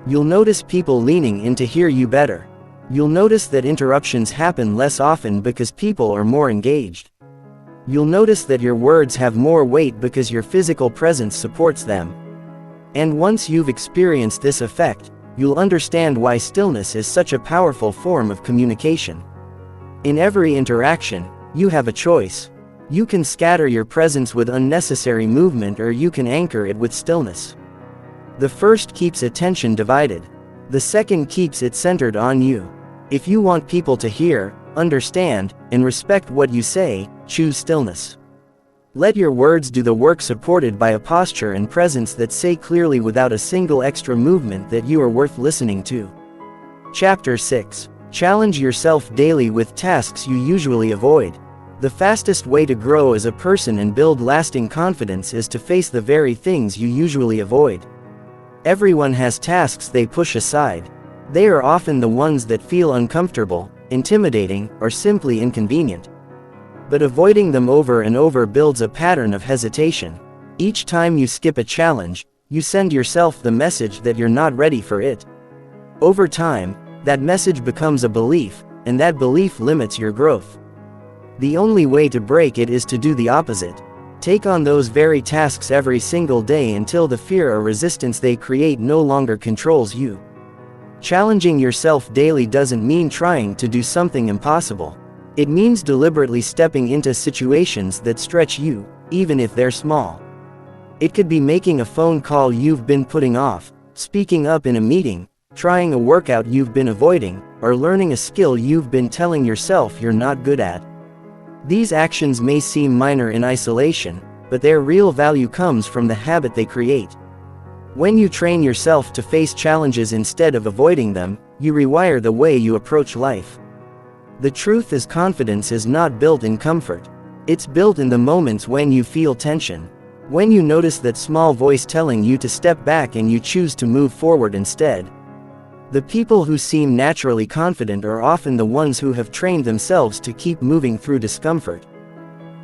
You'll notice people leaning in to hear you better. You'll notice that interruptions happen less often because people are more engaged. You'll notice that your words have more weight because your physical presence supports them. And once you've experienced this effect, you'll understand why stillness is such a powerful form of communication. In every interaction, you have a choice. You can scatter your presence with unnecessary movement, or you can anchor it with stillness. The first keeps attention divided. The second keeps it centered on you. If you want people to hear, understand, and respect what you say, choose stillness. Let your words do the work, supported by a posture and presence that say clearly without a single extra movement that you are worth listening to. Chapter 6. Challenge yourself daily with tasks you usually avoid. The fastest way to grow as a person and build lasting confidence is to face the very things you usually avoid. Everyone has tasks they push aside. They are often the ones that feel uncomfortable, intimidating, or simply inconvenient. But avoiding them over and over builds a pattern of hesitation. Each time you skip a challenge, you send yourself the message that you're not ready for it. Over time, that message becomes a belief, and that belief limits your growth. The only way to break it is to do the opposite. Take on those very tasks every single day until the fear or resistance they create no longer controls you. Challenging yourself daily doesn't mean trying to do something impossible. It means deliberately stepping into situations that stretch you, even if they're small. It could be making a phone call you've been putting off, speaking up in a meeting, trying a workout you've been avoiding, or learning a skill you've been telling yourself you're not good at. These actions may seem minor in isolation, but their real value comes from the habit they create. When you train yourself to face challenges instead of avoiding them, you rewire the way you approach life. The truth is, confidence is not built in comfort. It's built in the moments when you feel tension. When you notice that small voice telling you to step back and you choose to move forward instead. The people who seem naturally confident are often the ones who have trained themselves to keep moving through discomfort.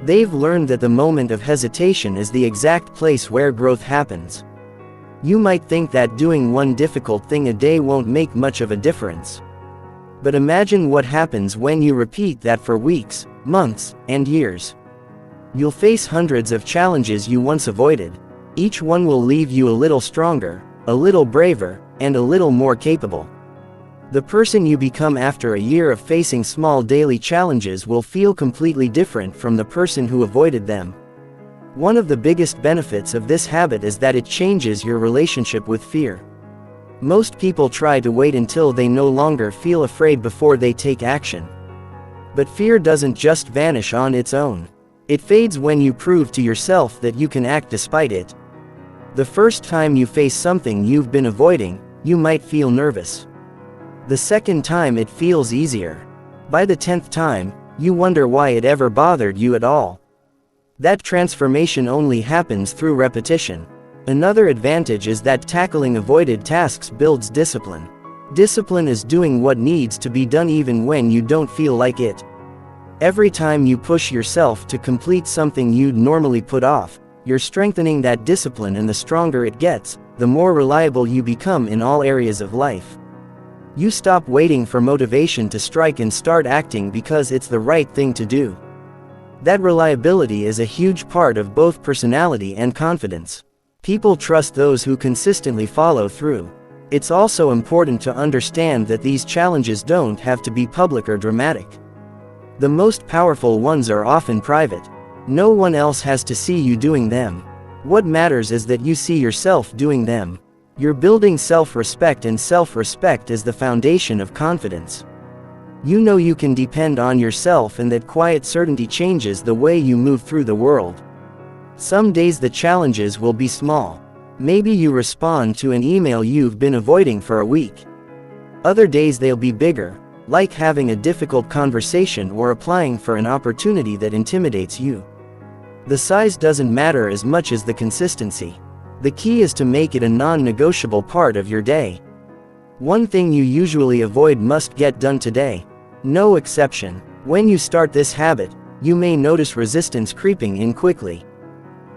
They've learned that the moment of hesitation is the exact place where growth happens. You might think that doing one difficult thing a day won't make much of a difference. But imagine what happens when you repeat that for weeks, months, and years. You'll face hundreds of challenges you once avoided. Each one will leave you a little stronger, a little braver, and a little more capable. The person you become after a year of facing small daily challenges will feel completely different from the person who avoided them. One of the biggest benefits of this habit is that it changes your relationship with fear. Most people try to wait until they no longer feel afraid before they take action. But fear doesn't just vanish on its own. It fades when you prove to yourself that you can act despite it. The first time you face something you've been avoiding, you might feel nervous. The second time it feels easier. By the 10th time, you wonder why it ever bothered you at all. That transformation only happens through repetition. Another advantage is that tackling avoided tasks builds discipline. Discipline is doing what needs to be done even when you don't feel like it. Every time you push yourself to complete something you'd normally put off, you're strengthening that discipline, and the stronger it gets, the more reliable you become in all areas of life. You stop waiting for motivation to strike and start acting because it's the right thing to do. That reliability is a huge part of both personality and confidence. People trust those who consistently follow through. It's also important to understand that these challenges don't have to be public or dramatic. The most powerful ones are often private. No one else has to see you doing them. What matters is that you see yourself doing them. You're building self-respect, and self-respect is the foundation of confidence. You know you can depend on yourself, and that quiet certainty changes the way you move through the world. Some days the challenges will be small. Maybe you respond to an email you've been avoiding for a week. Other days they'll be bigger, like having a difficult conversation or applying for an opportunity that intimidates you. The size doesn't matter as much as the consistency. The key is to make it a non-negotiable part of your day. One thing you usually avoid must get done today. No exception. When you start this habit, you may notice resistance creeping in quickly.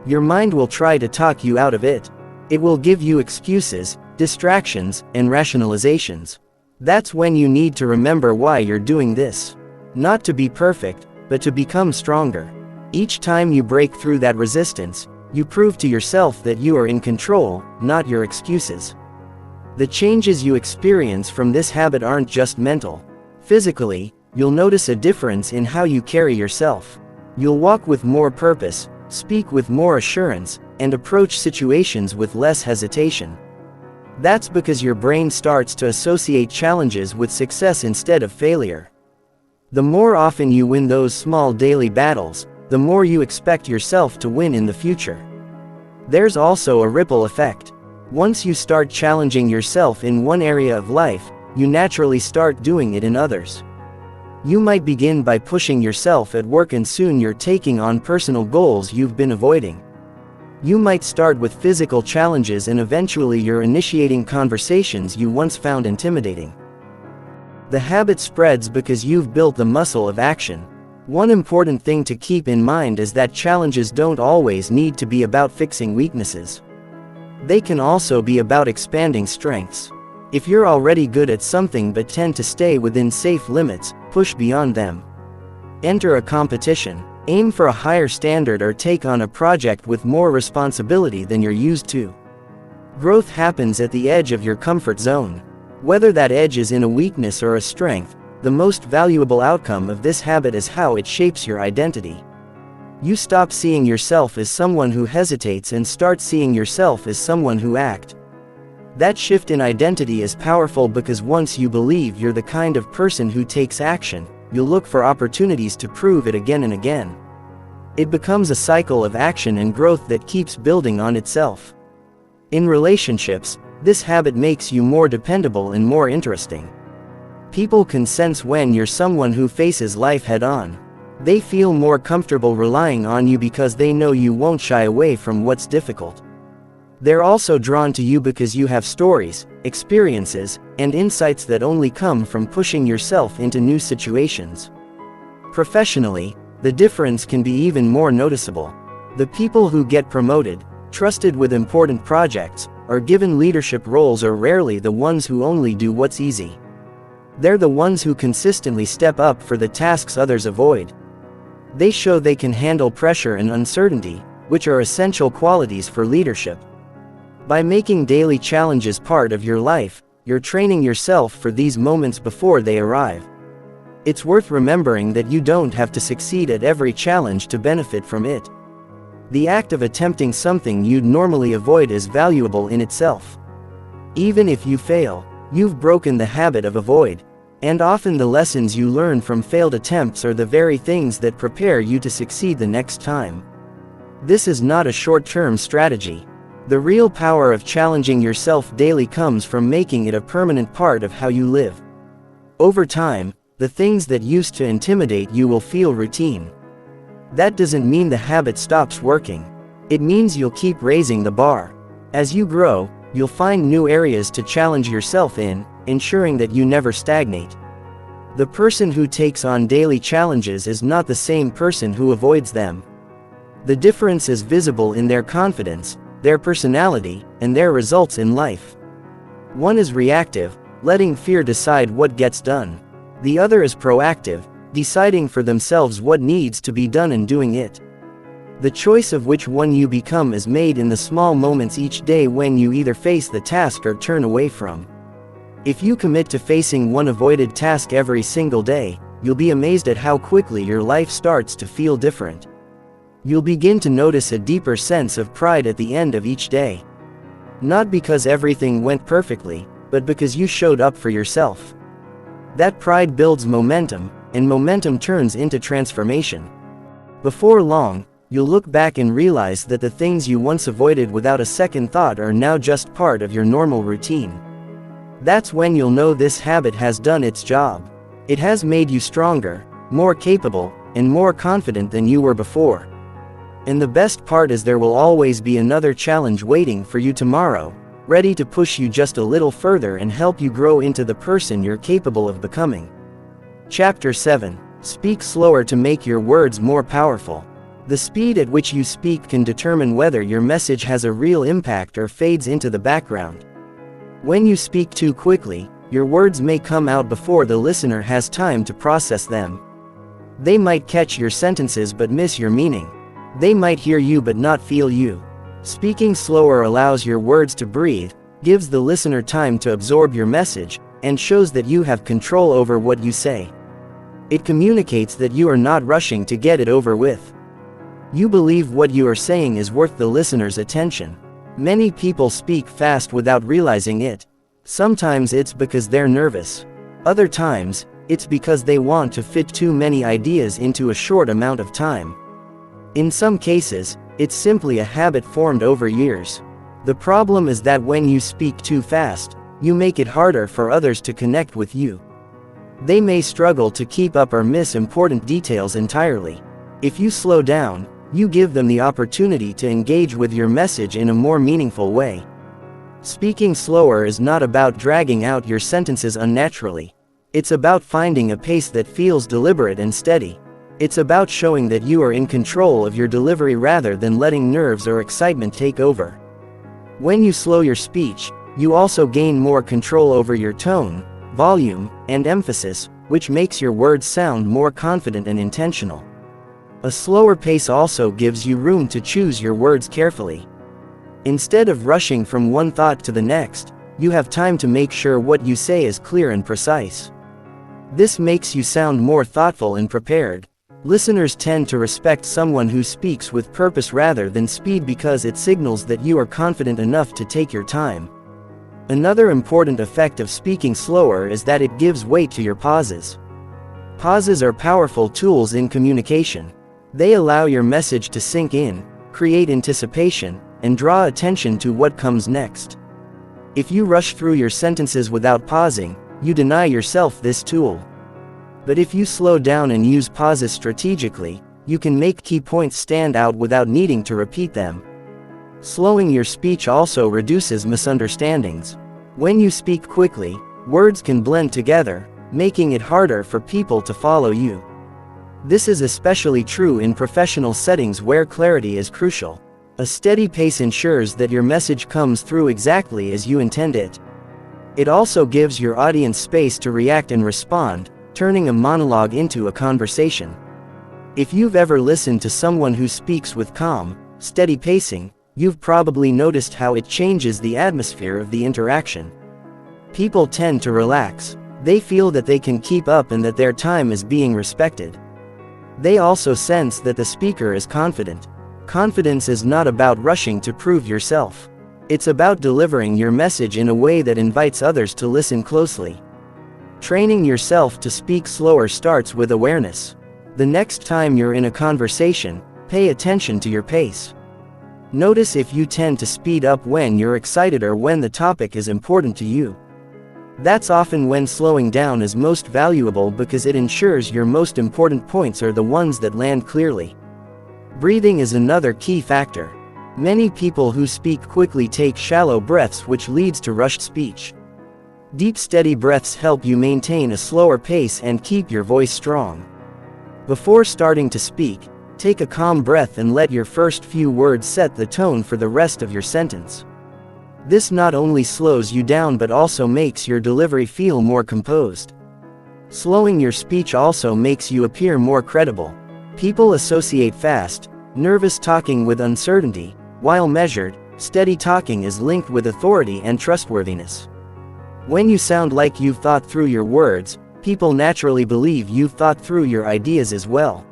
Your mind will try to talk you out of it. It will give you excuses, distractions, and rationalizations. That's when you need to remember why you're doing this. Not to be perfect, but to become stronger. Each time you break through that resistance, you prove to yourself that you are in control, not your excuses. The changes you experience from this habit aren't just mental. Physically, you'll notice a difference in how you carry yourself. You'll walk with more purpose, speak with more assurance, and approach situations with less hesitation. That's because your brain starts to associate challenges with success instead of failure. The more often you win those small daily battles, the more you expect yourself to win in the future. There's also a ripple effect. Once you start challenging yourself in one area of life, you naturally start doing it in others. You might begin by pushing yourself at work, and soon you're taking on personal goals you've been avoiding. You might start with physical challenges, and eventually you're initiating conversations you once found intimidating. The habit spreads because you've built the muscle of action. One important thing to keep in mind is that challenges don't always need to be about fixing weaknesses. They can also be about expanding strengths. If you're already good at something but tend to stay within safe limits, push beyond them. Enter a competition, aim for a higher standard, or take on a project with more responsibility than you're used to. Growth happens at the edge of your comfort zone. Whether that edge is in a weakness or a strength, the most valuable outcome of this habit is how it shapes your identity. You stop seeing yourself as someone who hesitates and start seeing yourself as someone who acts. That shift in identity is powerful because once you believe you're the kind of person who takes action, you'll look for opportunities to prove it again and again. It becomes a cycle of action and growth that keeps building on itself. In relationships, this habit makes you more dependable and more interesting. People can sense when you're someone who faces life head-on. They feel more comfortable relying on you because they know you won't shy away from what's difficult. They're also drawn to you because you have stories, experiences, and insights that only come from pushing yourself into new situations. Professionally, the difference can be even more noticeable. The people who get promoted, trusted with important projects, or given leadership roles are rarely the ones who only do what's easy. They're the ones who consistently step up for the tasks others avoid. They show they can handle pressure and uncertainty, which are essential qualities for leadership. By making daily challenges part of your life, you're training yourself for these moments before they arrive. It's worth remembering that you don't have to succeed at every challenge to benefit from it. The act of attempting something you'd normally avoid is valuable in itself. Even if you fail, you've broken the habit of avoid, and often the lessons you learn from failed attempts are the very things that prepare you to succeed the next time. This is not a short-term strategy. The real power of challenging yourself daily comes from making it a permanent part of how you live. Over time, the things that used to intimidate you will feel routine. That doesn't mean the habit stops working. It means you'll keep raising the bar. As you grow, you'll find new areas to challenge yourself in, ensuring that you never stagnate. The person who takes on daily challenges is not the same person who avoids them. The difference is visible in their confidence, their personality, and their results in life. One is reactive, letting fear decide what gets done. The other is proactive, deciding for themselves what needs to be done and doing it. The choice of which one you become is made in the small moments each day when you either face the task or turn away from. If you commit to facing one avoided task every single day, you'll be amazed at how quickly your life starts to feel different. You'll begin to notice a deeper sense of pride at the end of each day. Not because everything went perfectly, but because you showed up for yourself. That pride builds momentum, and momentum turns into transformation. Before long, you'll look back and realize that the things you once avoided without a second thought are now just part of your normal routine. That's when you'll know this habit has done its job. It has made you stronger, more capable, and more confident than you were before. And the best part is there will always be another challenge waiting for you tomorrow, ready to push you just a little further and help you grow into the person you're capable of becoming. Chapter 7. Speak slower to make your words more powerful. The speed at which you speak can determine whether your message has a real impact or fades into the background. When you speak too quickly, your words may come out before the listener has time to process them. They might catch your sentences but miss your meaning. They might hear you but not feel you. Speaking slower allows your words to breathe, gives the listener time to absorb your message, and shows that you have control over what you say. It communicates that you are not rushing to get it over with. You believe what you are saying is worth the listener's attention. Many people speak fast without realizing it. Sometimes it's because they're nervous. Other times, it's because they want to fit too many ideas into a short amount of time. In some cases, it's simply a habit formed over years. The problem is that when you speak too fast, you make it harder for others to connect with you. They may struggle to keep up or miss important details entirely. If you slow down, you give them the opportunity to engage with your message in a more meaningful way. Speaking slower is not about dragging out your sentences unnaturally. It's about finding a pace that feels deliberate and steady. It's about showing that you are in control of your delivery rather than letting nerves or excitement take over. When you slow your speech, you also gain more control over your tone, volume, and emphasis, which makes your words sound more confident and intentional. A slower pace also gives you room to choose your words carefully. Instead of rushing from one thought to the next, you have time to make sure what you say is clear and precise. This makes you sound more thoughtful and prepared. Listeners tend to respect someone who speaks with purpose rather than speed because it signals that you are confident enough to take your time. Another important effect of speaking slower is that it gives weight to your pauses. Pauses are powerful tools in communication. They allow your message to sink in, create anticipation, and draw attention to what comes next. If you rush through your sentences without pausing, you deny yourself this tool. But if you slow down and use pauses strategically, you can make key points stand out without needing to repeat them. Slowing your speech also reduces misunderstandings. When you speak quickly, words can blend together, making it harder for people to follow you. This is especially true in professional settings where clarity is crucial. A steady pace ensures that your message comes through exactly as you intend it. It also gives your audience space to react and respond, turning a monologue into a conversation. If you've ever listened to someone who speaks with calm, steady pacing, you've probably noticed how it changes the atmosphere of the interaction. People tend to relax. They feel that they can keep up and that their time is being respected. They also sense that the speaker is confident. Confidence is not about rushing to prove yourself. It's about delivering your message in a way that invites others to listen closely. Training yourself to speak slower starts with awareness. The next time you're in a conversation, pay attention to your pace. Notice if you tend to speed up when you're excited or when the topic is important to you. That's often when slowing down is most valuable because it ensures your most important points are the ones that land clearly. Breathing is another key factor. Many people who speak quickly take shallow breaths, which leads to rushed speech. Deep, steady breaths help you maintain a slower pace and keep your voice strong. Before starting to speak, take a calm breath and let your first few words set the tone for the rest of your sentence. This not only slows you down but also makes your delivery feel more composed. Slowing your speech also makes you appear more credible. People associate fast, nervous talking with uncertainty, while measured, steady talking is linked with authority and trustworthiness. When you sound like you've thought through your words, people naturally believe you've thought through your ideas as well.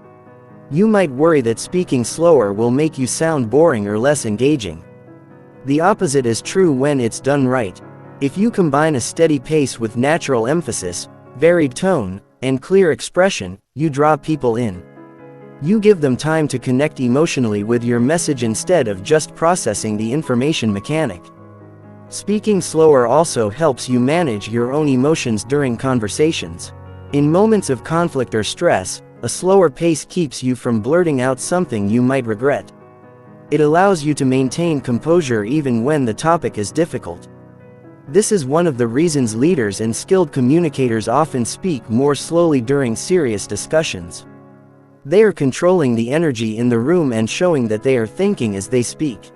You might worry that speaking slower will make you sound boring or less engaging. The opposite is true when it's done right. If you combine a steady pace with natural emphasis, varied tone, and clear expression, you draw people in. You give them time to connect emotionally with your message instead of just processing the information mechanic. Speaking slower also helps you manage your own emotions during conversations. In moments of conflict or stress, a slower pace keeps you from blurting out something you might regret. It allows you to maintain composure even when the topic is difficult. This is one of the reasons leaders and skilled communicators often speak more slowly during serious discussions. They are controlling the energy in the room and showing that they are thinking as they speak.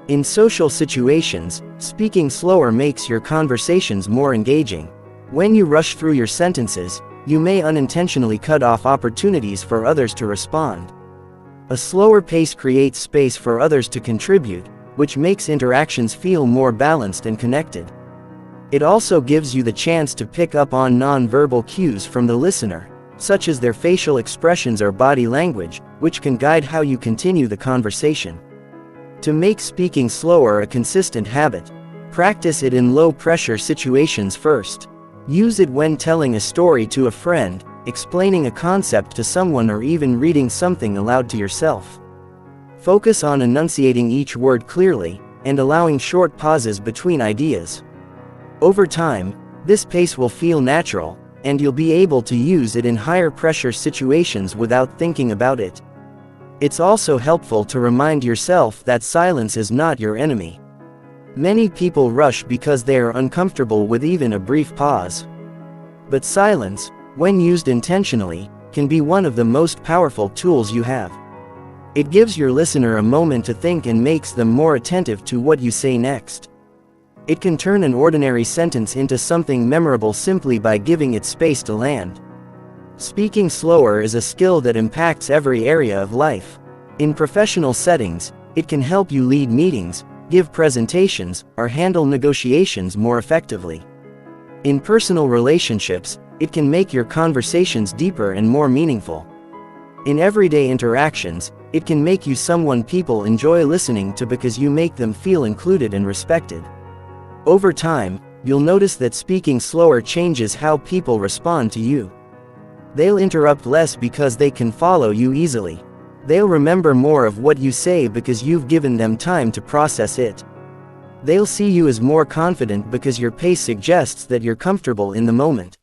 In social situations, speaking slower makes your conversations more engaging. When you rush through your sentences, you may unintentionally cut off opportunities for others to respond. A slower pace creates space for others to contribute, which makes interactions feel more balanced and connected. It also gives you the chance to pick up on non-verbal cues from the listener, such as their facial expressions or body language, which can guide how you continue the conversation. To make speaking slower a consistent habit, practice it in low-pressure situations first. Use it when telling a story to a friend, explaining a concept to someone, or even reading something aloud to yourself. Focus on enunciating each word clearly, and allowing short pauses between ideas. Over time, this pace will feel natural, and you'll be able to use it in higher pressure situations without thinking about it. It's also helpful to remind yourself that silence is not your enemy. Many people rush because they are uncomfortable with even a brief pause. But silence, when used intentionally, can be one of the most powerful tools you have. It gives your listener a moment to think and makes them more attentive to what you say next. It can turn an ordinary sentence into something memorable simply by giving it space to land. Speaking slower is a skill that impacts every area of life. In professional settings, it can help you lead meetings, give presentations, or handle negotiations more effectively. In personal relationships, it can make your conversations deeper and more meaningful. In everyday interactions, it can make you someone people enjoy listening to because you make them feel included and respected. Over time, you'll notice that speaking slower changes how people respond to you. They'll interrupt less because they can follow you easily. They'll remember more of what you say because you've given them time to process it. They'll see you as more confident because your pace suggests that you're comfortable in the moment.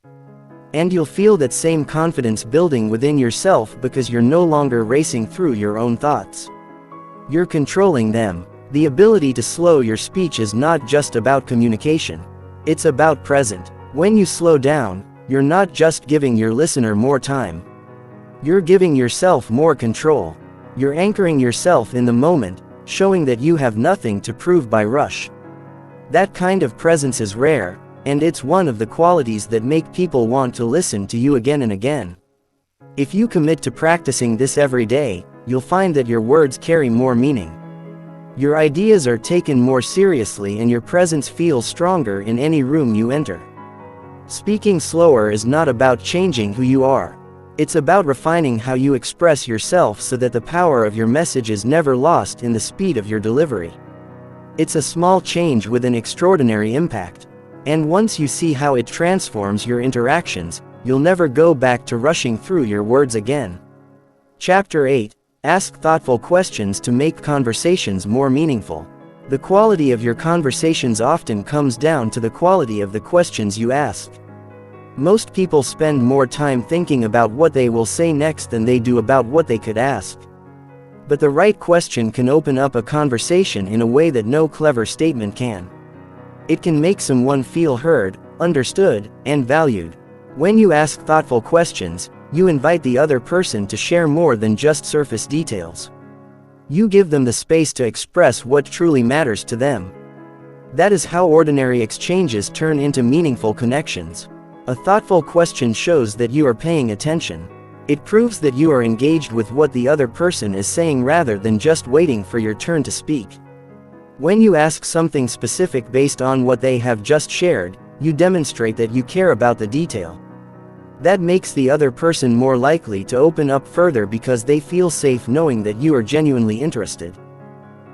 And you'll feel that same confidence building within yourself because you're no longer racing through your own thoughts. You're controlling them. The ability to slow your speech is not just about communication. It's about present. When you slow down, you're not just giving your listener more time. You're giving yourself more control. You're anchoring yourself in the moment, showing that you have nothing to prove by rush. That kind of presence is rare, and it's one of the qualities that make people want to listen to you again and again. If you commit to practicing this every day, you'll find that your words carry more meaning. Your ideas are taken more seriously and your presence feels stronger in any room you enter. Speaking slower is not about changing who you are. It's about refining how you express yourself so that the power of your message is never lost in the speed of your delivery. It's a small change with an extraordinary impact. And once you see how it transforms your interactions, you'll never go back to rushing through your words again. Chapter 8. Ask thoughtful questions to make conversations more meaningful. The quality of your conversations often comes down to the quality of the questions you ask. Most people spend more time thinking about what they will say next than they do about what they could ask. But the right question can open up a conversation in a way that no clever statement can. It can make someone feel heard, understood, and valued. When you ask thoughtful questions, you invite the other person to share more than just surface details. You give them the space to express what truly matters to them. That is how ordinary exchanges turn into meaningful connections. A thoughtful question shows that you are paying attention. It proves that you are engaged with what the other person is saying rather than just waiting for your turn to speak. When you ask something specific based on what they have just shared, you demonstrate that you care about the detail. That makes the other person more likely to open up further because they feel safe knowing that you are genuinely interested.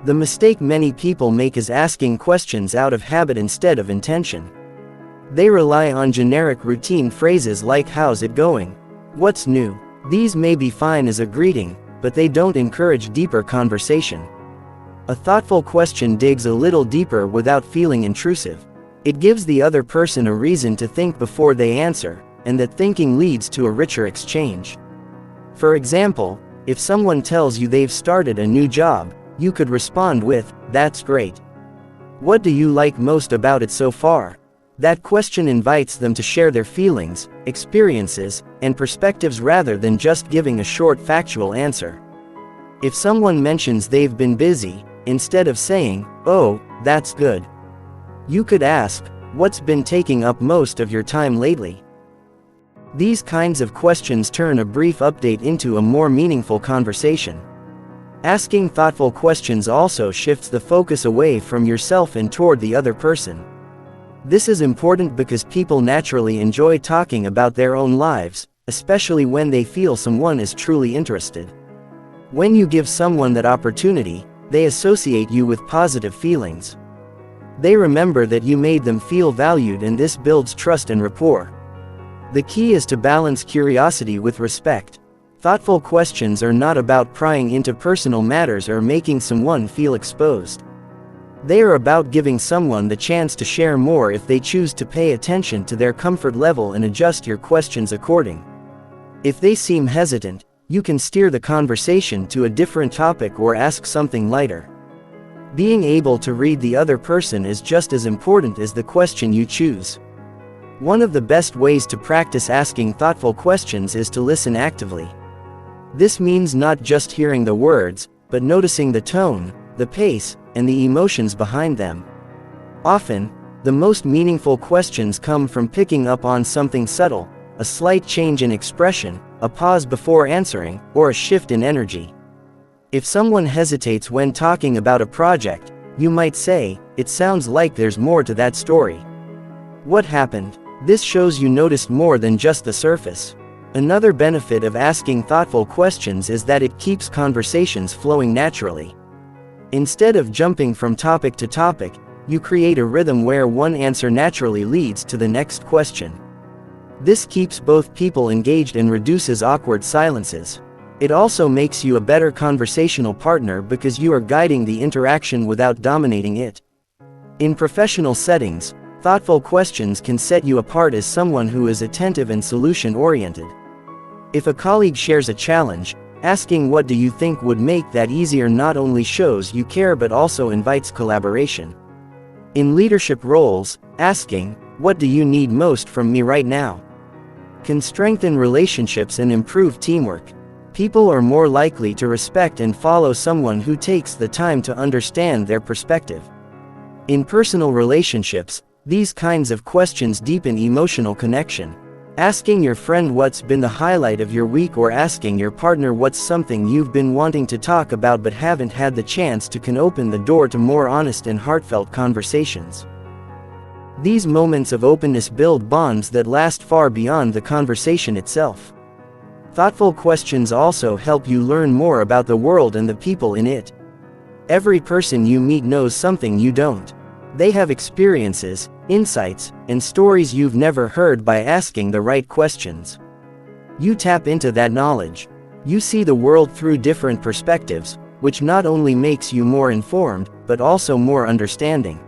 The mistake many people make is asking questions out of habit instead of intention. They rely on generic routine phrases like "How's it going?" "What's new?" These may be fine as a greeting, but they don't encourage deeper conversation. A thoughtful question digs a little deeper without feeling intrusive. It gives the other person a reason to think before they answer, and that thinking leads to a richer exchange. For example, if someone tells you they've started a new job, you could respond with, "That's great. What do you like most about it so far?" That question invites them to share their feelings, experiences, and perspectives rather than just giving a short factual answer. If someone mentions they've been busy, instead of saying, "Oh, that's good," you could ask, "What's been taking up most of your time lately?" These kinds of questions turn a brief update into a more meaningful conversation. Asking thoughtful questions also shifts the focus away from yourself and toward the other person. This is important because people naturally enjoy talking about their own lives, especially when they feel someone is truly interested. When you give someone that opportunity, they associate you with positive feelings. They remember that you made them feel valued, and this builds trust and rapport. The key is to balance curiosity with respect. Thoughtful questions are not about prying into personal matters or making someone feel exposed. They are about giving someone the chance to share more if they choose to pay attention to their comfort level and adjust your questions accordingly. If they seem hesitant, you can steer the conversation to a different topic or ask something lighter. Being able to read the other person is just as important as the question you choose. One of the best ways to practice asking thoughtful questions is to listen actively. This means not just hearing the words, but noticing the tone, the pace, and the emotions behind them. Often, the most meaningful questions come from picking up on something subtle, a slight change in expression, a pause before answering, or a shift in energy. If someone hesitates when talking about a project, you might say, "It sounds like there's more to that story. What happened?" This shows you noticed more than just the surface. Another benefit of asking thoughtful questions is that it keeps conversations flowing naturally. Instead of jumping from topic to topic, you create a rhythm where one answer naturally leads to the next question. This keeps both people engaged and reduces awkward silences. It also makes you a better conversational partner because you are guiding the interaction without dominating it. In professional settings, thoughtful questions can set you apart as someone who is attentive and solution-oriented. If a colleague shares a challenge, asking "What do you think would make that easier?" not only shows you care but also invites collaboration. In leadership roles, asking, "What do you need most from me right now?" can strengthen relationships and improve teamwork. People are more likely to respect and follow someone who takes the time to understand their perspective. In personal relationships, these kinds of questions deepen emotional connection. Asking your friend what's been the highlight of your week, or asking your partner what's something you've been wanting to talk about but haven't had the chance to, can open the door to more honest and heartfelt conversations. These moments of openness build bonds that last far beyond the conversation itself. Thoughtful questions also help you learn more about the world and the people in it. Every person you meet knows something you don't. They have experiences, insights, and stories you've never heard. By asking the right questions, you tap into that knowledge. You see the world through different perspectives, which not only makes you more informed, but also more understanding.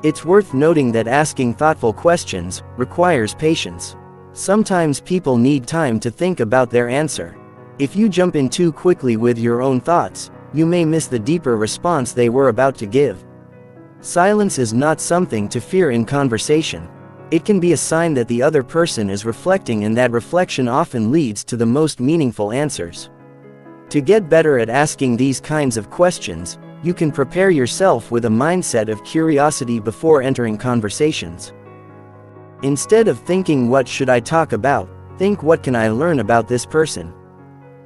It's worth noting that asking thoughtful questions requires patience. Sometimes people need time to think about their answer. If you jump in too quickly with your own thoughts, you may miss the deeper response they were about to give. Silence is not something to fear in conversation. It can be a sign that the other person is reflecting, and that reflection often leads to the most meaningful answers. To get better at asking these kinds of questions, you can prepare yourself with a mindset of curiosity before entering conversations. Instead of thinking "What should I talk about?" think "What can I learn about this person?"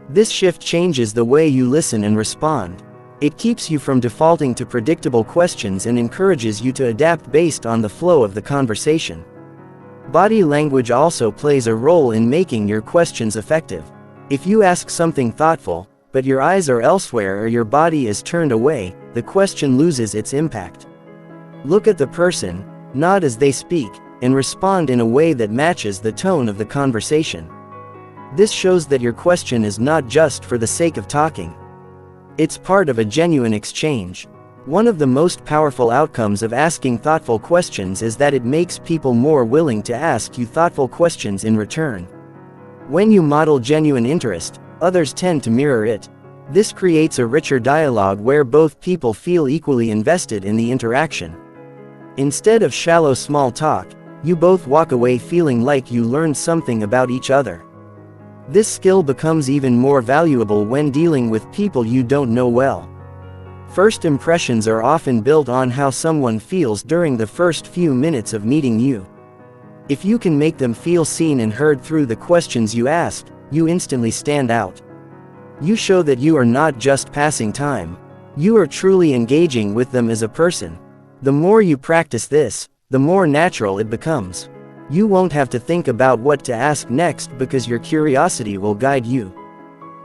This shift changes the way you listen and respond. It keeps you from defaulting to predictable questions and encourages you to adapt based on the flow of the conversation. Body language also plays a role in making your questions effective. If you ask something thoughtful, but your eyes are elsewhere or your body is turned away, the question loses its impact. Look at the person, nod as they speak, and respond in a way that matches the tone of the conversation. This shows that your question is not just for the sake of talking. It's part of a genuine exchange. One of the most powerful outcomes of asking thoughtful questions is that it makes people more willing to ask you thoughtful questions in return. When you model genuine interest, others tend to mirror it. This creates a richer dialogue where both people feel equally invested in the interaction. Instead of shallow small talk, you both walk away feeling like you learned something about each other. This skill becomes even more valuable when dealing with people you don't know well. First impressions are often built on how someone feels during the first few minutes of meeting you. If you can make them feel seen and heard through the questions you asked, you instantly stand out. You show that you are not just passing time. You are truly engaging with them as a person. The more you practice this, the more natural it becomes. You won't have to think about what to ask next because your curiosity will guide you.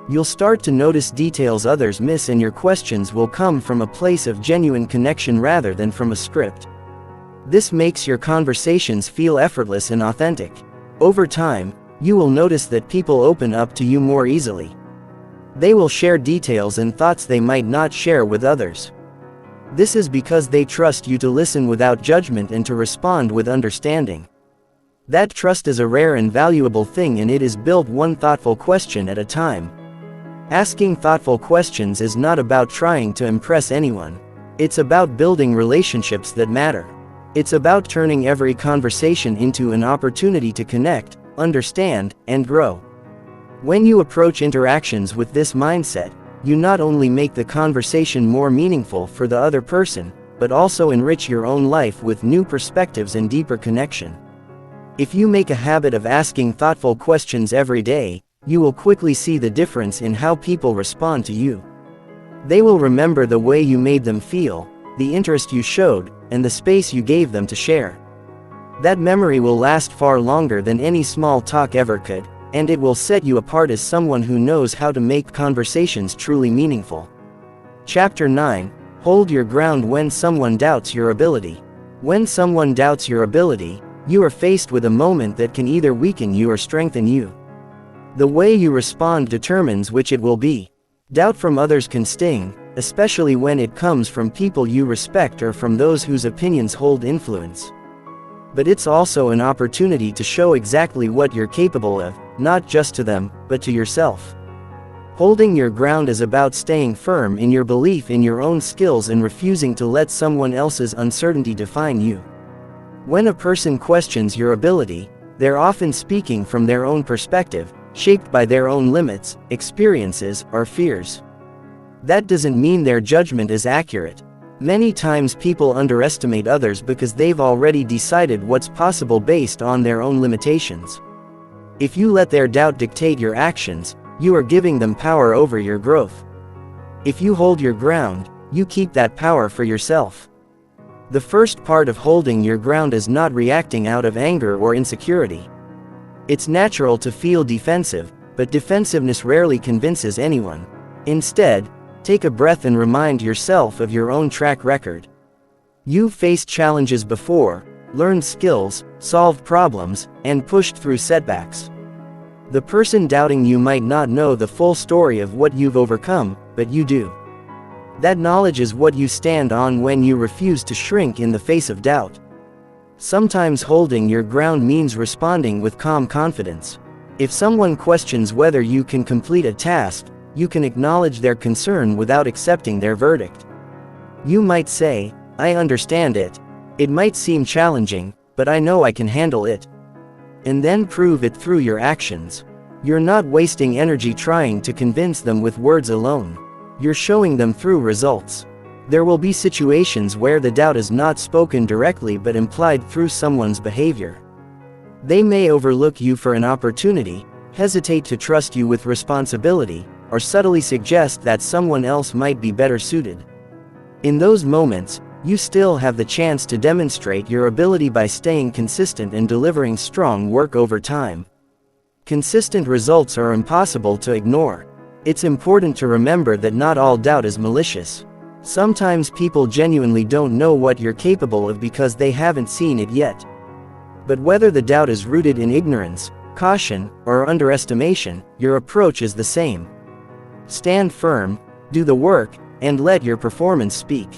You'll start to notice details others miss, and your questions will come from a place of genuine connection rather than from a script. This makes your conversations feel effortless and authentic. Over time, you will notice that people open up to you more easily. They will share details and thoughts they might not share with others. This is because they trust you to listen without judgment and to respond with understanding. That trust is a rare and valuable thing, and it is built one thoughtful question at a time. Asking thoughtful questions is not about trying to impress anyone. It's about building relationships that matter. It's about turning every conversation into an opportunity to connect, understand, and grow. When you approach interactions with this mindset, you not only make the conversation more meaningful for the other person, but also enrich your own life with new perspectives and deeper connection. If you make a habit of asking thoughtful questions every day, you will quickly see the difference in how people respond to you. They will remember the way you made them feel, the interest you showed, and the space you gave them to share. That memory will last far longer than any small talk ever could, and it will set you apart as someone who knows how to make conversations truly meaningful. Chapter 9. Hold your ground when someone doubts your ability. When someone doubts your ability, you are faced with a moment that can either weaken you or strengthen you. The way you respond determines which it will be. Doubt from others can sting, especially when it comes from people you respect or from those whose opinions hold influence. But it's also an opportunity to show exactly what you're capable of, not just to them, but to yourself. Holding your ground is about staying firm in your belief in your own skills and refusing to let someone else's uncertainty define you. When a person questions your ability, they're often speaking from their own perspective, shaped by their own limits, experiences, or fears. That doesn't mean their judgment is accurate. Many times people underestimate others because they've already decided what's possible based on their own limitations. If you let their doubt dictate your actions, you are giving them power over your growth. If you hold your ground, you keep that power for yourself. The first part of holding your ground is not reacting out of anger or insecurity. It's natural to feel defensive, but defensiveness rarely convinces anyone. Instead, take a breath and remind yourself of your own track record. You've faced challenges before, learned skills, solved problems, and pushed through setbacks. The person doubting you might not know the full story of what you've overcome, but you do. That knowledge is what you stand on when you refuse to shrink in the face of doubt. Sometimes holding your ground means responding with calm confidence. If someone questions whether you can complete a task, you can acknowledge their concern without accepting their verdict. You might say, "I understand it. It might seem challenging, but I know I can handle it." And then prove it through your actions. You're not wasting energy trying to convince them with words alone. You're showing them through results. There will be situations where the doubt is not spoken directly but implied through someone's behavior. They may overlook you for an opportunity, hesitate to trust you with responsibility, or subtly suggest that someone else might be better suited. In those moments, you still have the chance to demonstrate your ability by staying consistent and delivering strong work over time. Consistent results are impossible to ignore. It's important to remember that not all doubt is malicious. Sometimes people genuinely don't know what you're capable of because they haven't seen it yet. But whether the doubt is rooted in ignorance, caution, or underestimation, your approach is the same. Stand firm, do the work, and let your performance speak.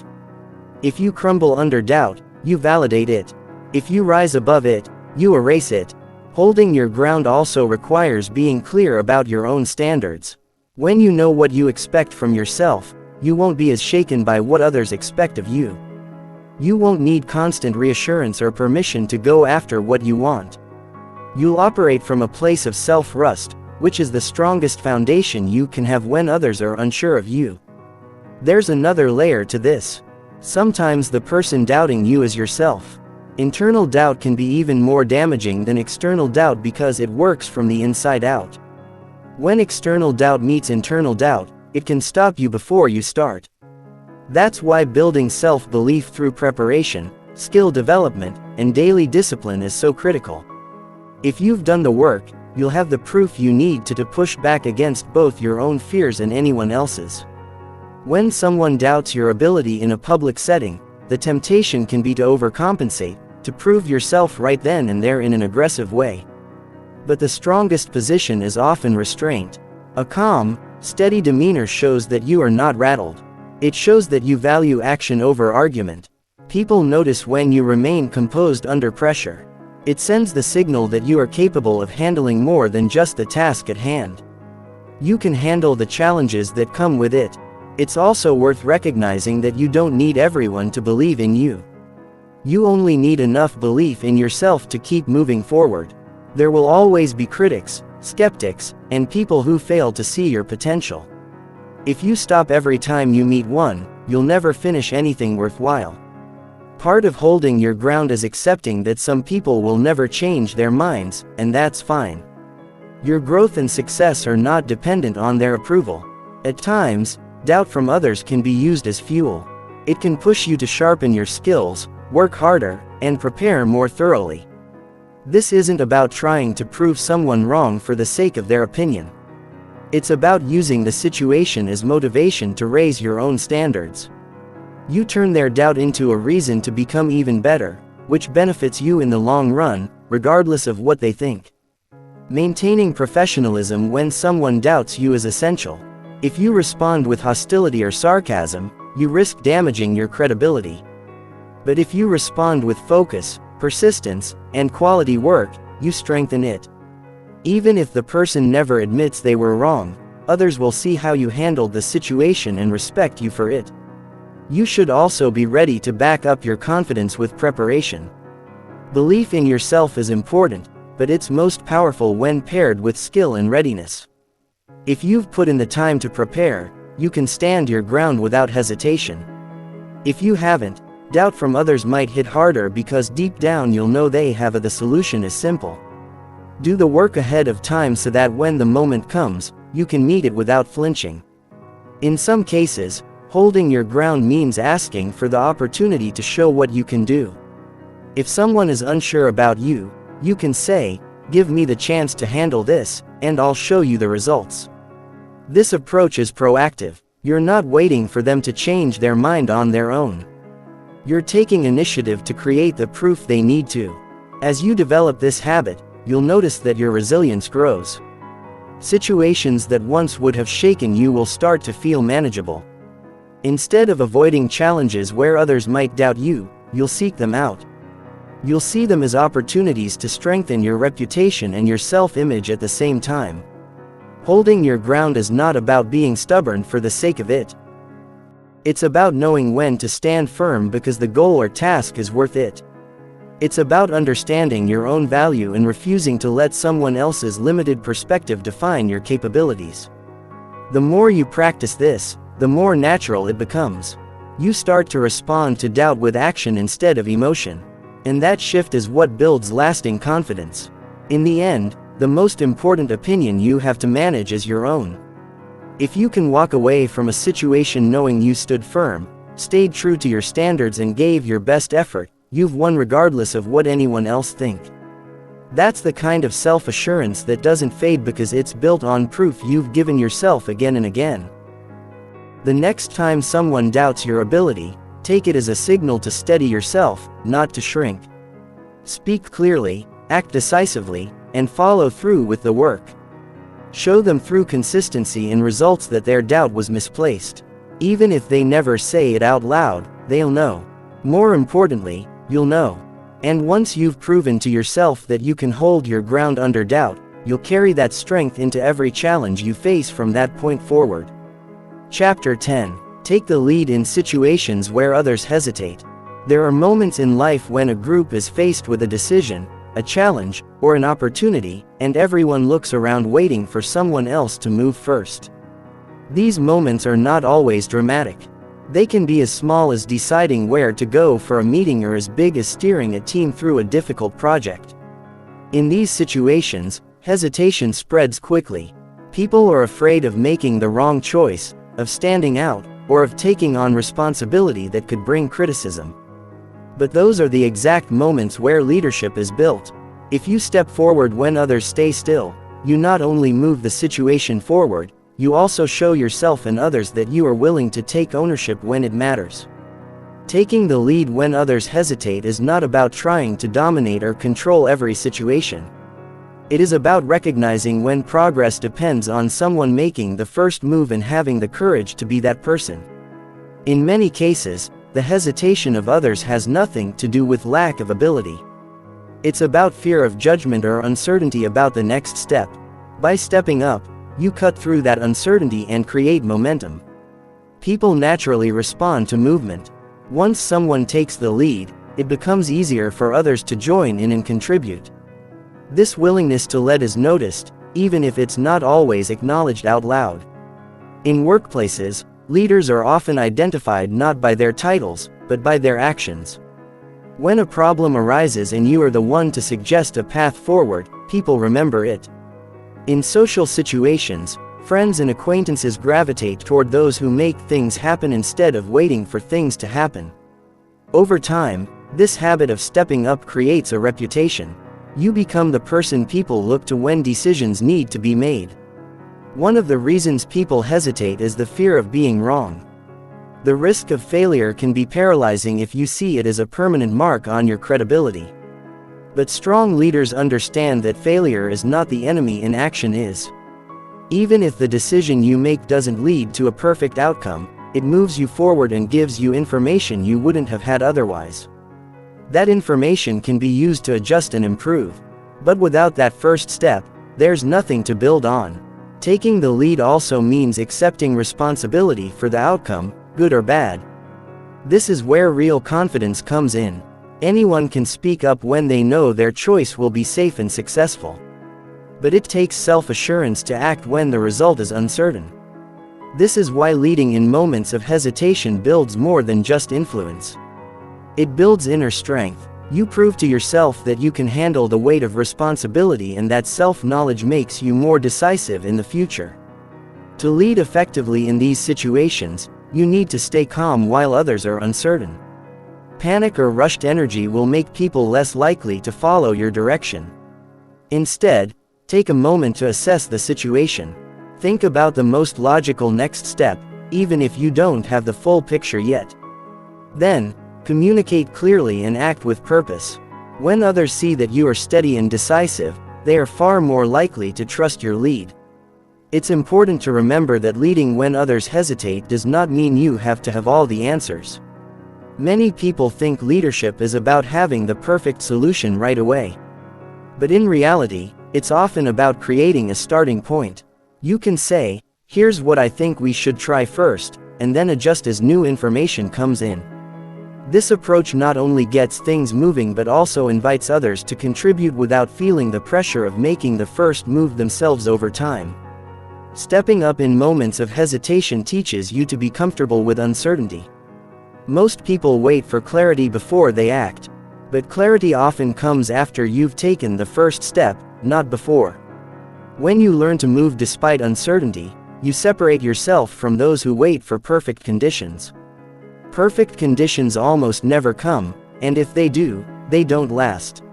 If you crumble under doubt, you validate it. If you rise above it, you erase it. Holding your ground also requires being clear about your own standards. When you know what you expect from yourself, you won't be as shaken by what others expect of you. You won't need constant reassurance or permission to go after what you want. You'll operate from a place of self-trust, which is the strongest foundation you can have when others are unsure of you. There's another layer to this. Sometimes the person doubting you is yourself. Internal doubt can be even more damaging than external doubt because it works from the inside out. When external doubt meets internal doubt, it can stop you before you start. That's why building self-belief through preparation, skill development, and daily discipline is so critical. If you've done the work, you'll have the proof you need to push back against both your own fears and anyone else's. When someone doubts your ability in a public setting, the temptation can be to overcompensate, to prove yourself right then and there in an aggressive way. But the strongest position is often restraint. A calm, steady demeanor shows that you are not rattled. It shows that you value action over argument. People notice when you remain composed under pressure. It sends the signal that you are capable of handling more than just the task at hand. You can handle the challenges that come with it. It's also worth recognizing that you don't need everyone to believe in you. You only need enough belief in yourself to keep moving forward. There will always be critics, skeptics, and people who fail to see your potential. If you stop every time you meet one, you'll never finish anything worthwhile. Part of holding your ground is accepting that some people will never change their minds, and that's fine. Your growth and success are not dependent on their approval. At times, doubt from others can be used as fuel. It can push you to sharpen your skills, work harder, and prepare more thoroughly. This isn't about trying to prove someone wrong for the sake of their opinion. It's about using the situation as motivation to raise your own standards. You turn their doubt into a reason to become even better, which benefits you in the long run, regardless of what they think. Maintaining professionalism when someone doubts you is essential. If you respond with hostility or sarcasm, you risk damaging your credibility. But if you respond with focus, persistence, and quality work, you strengthen it. Even if the person never admits they were wrong, others will see how you handled the situation and respect you for it. You should also be ready to back up your confidence with preparation. Belief in yourself is important, but it's most powerful when paired with skill and readiness. If you've put in the time to prepare, you can stand your ground without hesitation. If you haven't, doubt from others might hit harder because deep down you'll know the solution is simple. Do the work ahead of time so that when the moment comes, you can meet it without flinching. In some cases, holding your ground means asking for the opportunity to show what you can do. If someone is unsure about you, you can say, "Give me the chance to handle this, and I'll show you the results." This approach is proactive. You're not waiting for them to change their mind on their own. You're taking initiative to create the proof they need to. As you develop this habit, you'll notice that your resilience grows. Situations that once would have shaken you will start to feel manageable. Instead of avoiding challenges where others might doubt you, you'll seek them out. You'll see them as opportunities to strengthen your reputation and your self-image at the same time. Holding your ground is not about being stubborn for the sake of it. It's about knowing when to stand firm because the goal or task is worth it. It's about understanding your own value and refusing to let someone else's limited perspective define your capabilities. The more you practice this, the more natural it becomes. You start to respond to doubt with action instead of emotion. And that shift is what builds lasting confidence. In the end, the most important opinion you have to manage is your own. If you can walk away from a situation knowing you stood firm, stayed true to your standards and gave your best effort, you've won regardless of what anyone else thinks. That's the kind of self-assurance that doesn't fade because it's built on proof you've given yourself again and again. The next time someone doubts your ability, take it as a signal to steady yourself, not to shrink. Speak clearly, act decisively, and follow through with the work. Show them through consistency and results that their doubt was misplaced. Even if they never say it out loud, they'll know. More importantly, you'll know. And once you've proven to yourself that you can hold your ground under doubt, you'll carry that strength into every challenge you face from that point forward. Chapter 10. Take the lead in situations where others hesitate. There are moments in life when a group is faced with a decision, a challenge, or an opportunity, and everyone looks around waiting for someone else to move first. These moments are not always dramatic. They can be as small as deciding where to go for a meeting or as big as steering a team through a difficult project. In these situations, hesitation spreads quickly. People are afraid of making the wrong choice, of standing out, or of taking on responsibility that could bring criticism. But those are the exact moments where leadership is built. If you step forward when others stay still, you not only move the situation forward, you also show yourself and others that you are willing to take ownership when it matters. Taking the lead when others hesitate is not about trying to dominate or control every situation. It is about recognizing when progress depends on someone making the first move and having the courage to be that person. In many cases, the hesitation of others has nothing to do with lack of ability. It's about fear of judgment or uncertainty about the next step. By stepping up, you cut through that uncertainty and create momentum. People naturally respond to movement. Once someone takes the lead, it becomes easier for others to join in and contribute. This willingness to lead is noticed, even if it's not always acknowledged out loud. In workplaces, leaders are often identified not by their titles, but by their actions. When a problem arises and you are the one to suggest a path forward, people remember it. In social situations, friends and acquaintances gravitate toward those who make things happen instead of waiting for things to happen. Over time, this habit of stepping up creates a reputation. You become the person people look to when decisions need to be made. One of the reasons people hesitate is the fear of being wrong. The risk of failure can be paralyzing if you see it as a permanent mark on your credibility. But strong leaders understand that failure is not the enemy and action is. Even if the decision you make doesn't lead to a perfect outcome, it moves you forward and gives you information you wouldn't have had otherwise. That information can be used to adjust and improve. But without that first step, there's nothing to build on. Taking the lead also means accepting responsibility for the outcome, good or bad. This is where real confidence comes in. Anyone can speak up when they know their choice will be safe and successful. But it takes self-assurance to act when the result is uncertain. This is why leading in moments of hesitation builds more than just influence. It builds inner strength. You prove to yourself that you can handle the weight of responsibility, and that self-knowledge makes you more decisive in the future. To lead effectively in these situations, you need to stay calm while others are uncertain. Panic or rushed energy will make people less likely to follow your direction. Instead, take a moment to assess the situation. Think about the most logical next step, even if you don't have the full picture yet. Then, communicate clearly and act with purpose. When others see that you are steady and decisive, they are far more likely to trust your lead. It's important to remember that leading when others hesitate does not mean you have to have all the answers. Many people think leadership is about having the perfect solution right away. But in reality, it's often about creating a starting point. You can say, "Here's what I think we should try first," and then adjust as new information comes in. This approach not only gets things moving but also invites others to contribute without feeling the pressure of making the first move themselves over time. Stepping up in moments of hesitation teaches you to be comfortable with uncertainty. Most people wait for clarity before they act. But clarity often comes after you've taken the first step, not before. When you learn to move despite uncertainty, you separate yourself from those who wait for perfect conditions. Perfect conditions almost never come, and if they do, they don't last.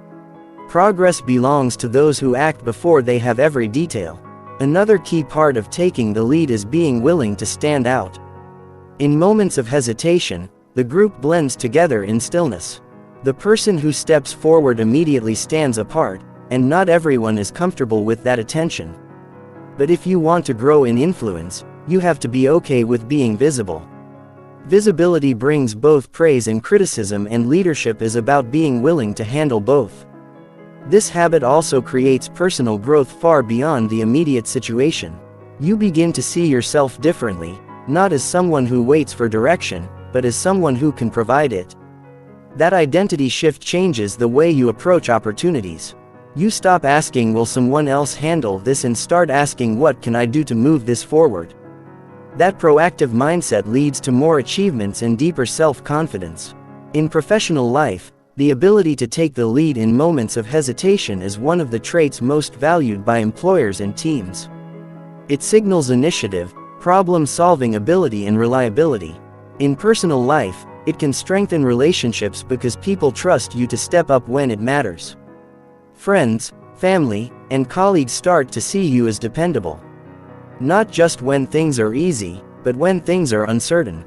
Progress belongs to those who act before they have every detail. Another key part of taking the lead is being willing to stand out. In moments of hesitation, the group blends together in stillness. The person who steps forward immediately stands apart, and not everyone is comfortable with that attention. But if you want to grow in influence, you have to be okay with being visible. Visibility brings both praise and criticism, and leadership is about being willing to handle both. This habit also creates personal growth far beyond the immediate situation. You begin to see yourself differently, not as someone who waits for direction, but as someone who can provide it. That identity shift changes the way you approach opportunities. You stop asking, "Will someone else handle this?" and start asking, "What can I do to move this forward?" That proactive mindset leads to more achievements and deeper self-confidence. In professional life, the ability to take the lead in moments of hesitation is one of the traits most valued by employers and teams. It signals initiative, problem-solving ability and reliability. In personal life, it can strengthen relationships because people trust you to step up when it matters. Friends, family, and colleagues start to see you as dependable. Not just when things are easy, but when things are uncertain.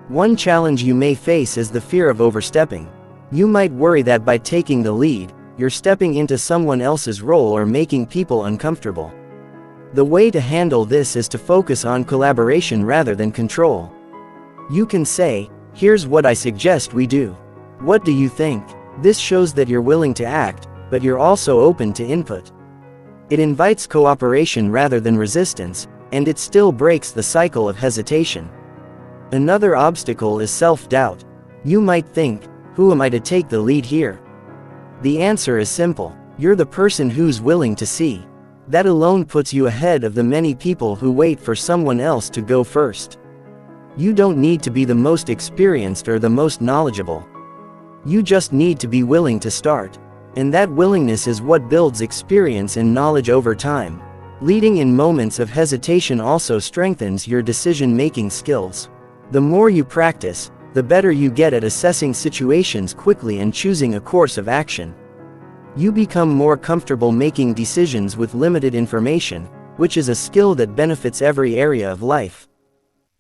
One challenge you may face is the fear of overstepping. You might worry that by taking the lead, you're stepping into someone else's role or making people uncomfortable. The way to handle this is to focus on collaboration rather than control. You can say, "Here's what I suggest we do. What do you think?" This shows that you're willing to act, but you're also open to input. It invites cooperation rather than resistance, and it still breaks the cycle of hesitation. Another obstacle is self-doubt. You might think, "Who am I to take the lead here?" The answer is simple. You're the person who's willing to see. That alone puts you ahead of the many people who wait for someone else to go first. You don't need to be the most experienced or the most knowledgeable. You just need to be willing to start. And that willingness is what builds experience and knowledge over time. Leading in moments of hesitation also strengthens your decision-making skills. The more you practice, the better you get at assessing situations quickly and choosing a course of action. You become more comfortable making decisions with limited information, which is a skill that benefits every area of life.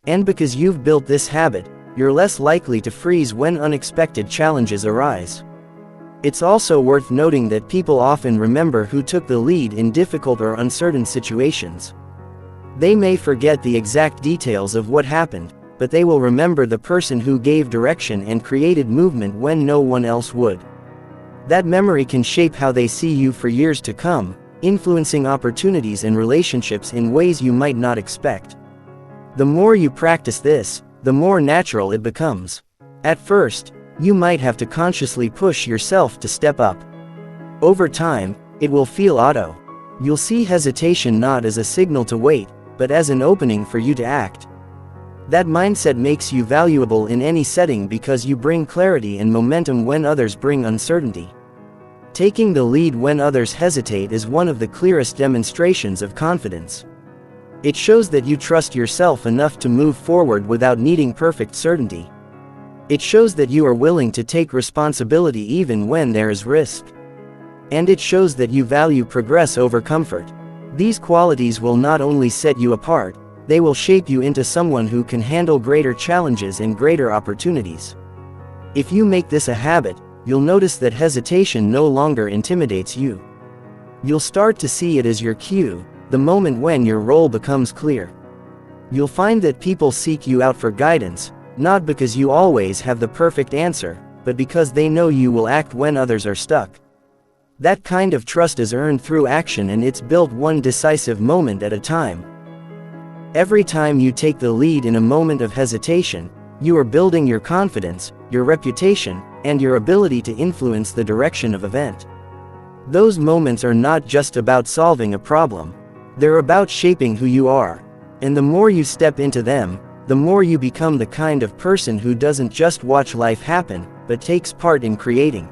And because you've built this habit, you're less likely to freeze when unexpected challenges arise. It's also worth noting that people often remember who took the lead in difficult or uncertain situations. They may forget the exact details of what happened, but they will remember the person who gave direction and created movement when no one else would. That memory can shape how they see you for years to come, influencing opportunities and relationships in ways you might not expect. The more you practice this, the more natural it becomes. At first, you might have to consciously push yourself to step up. Over time, it will feel auto. You'll see hesitation not as a signal to wait, but as an opening for you to act. That mindset makes you valuable in any setting because you bring clarity and momentum when others bring uncertainty. Taking the lead when others hesitate is one of the clearest demonstrations of confidence. It shows that you trust yourself enough to move forward without needing perfect certainty. It shows that you are willing to take responsibility even when there is risk. And it shows that you value progress over comfort. These qualities will not only set you apart, they will shape you into someone who can handle greater challenges and greater opportunities. If you make this a habit, you'll notice that hesitation no longer intimidates you. You'll start to see it as your cue, the moment when your role becomes clear. You'll find that people seek you out for guidance, not because you always have the perfect answer, but because they know you will act when others are stuck. That kind of trust is earned through action, and it's built one decisive moment at a time. Every time you take the lead in a moment of hesitation, you are building your confidence, your reputation, and your ability to influence the direction of event. Those moments are not just about solving a problem. They're about shaping who you are. And the more you step into them, the more you become the kind of person who doesn't just watch life happen, but takes part in creating.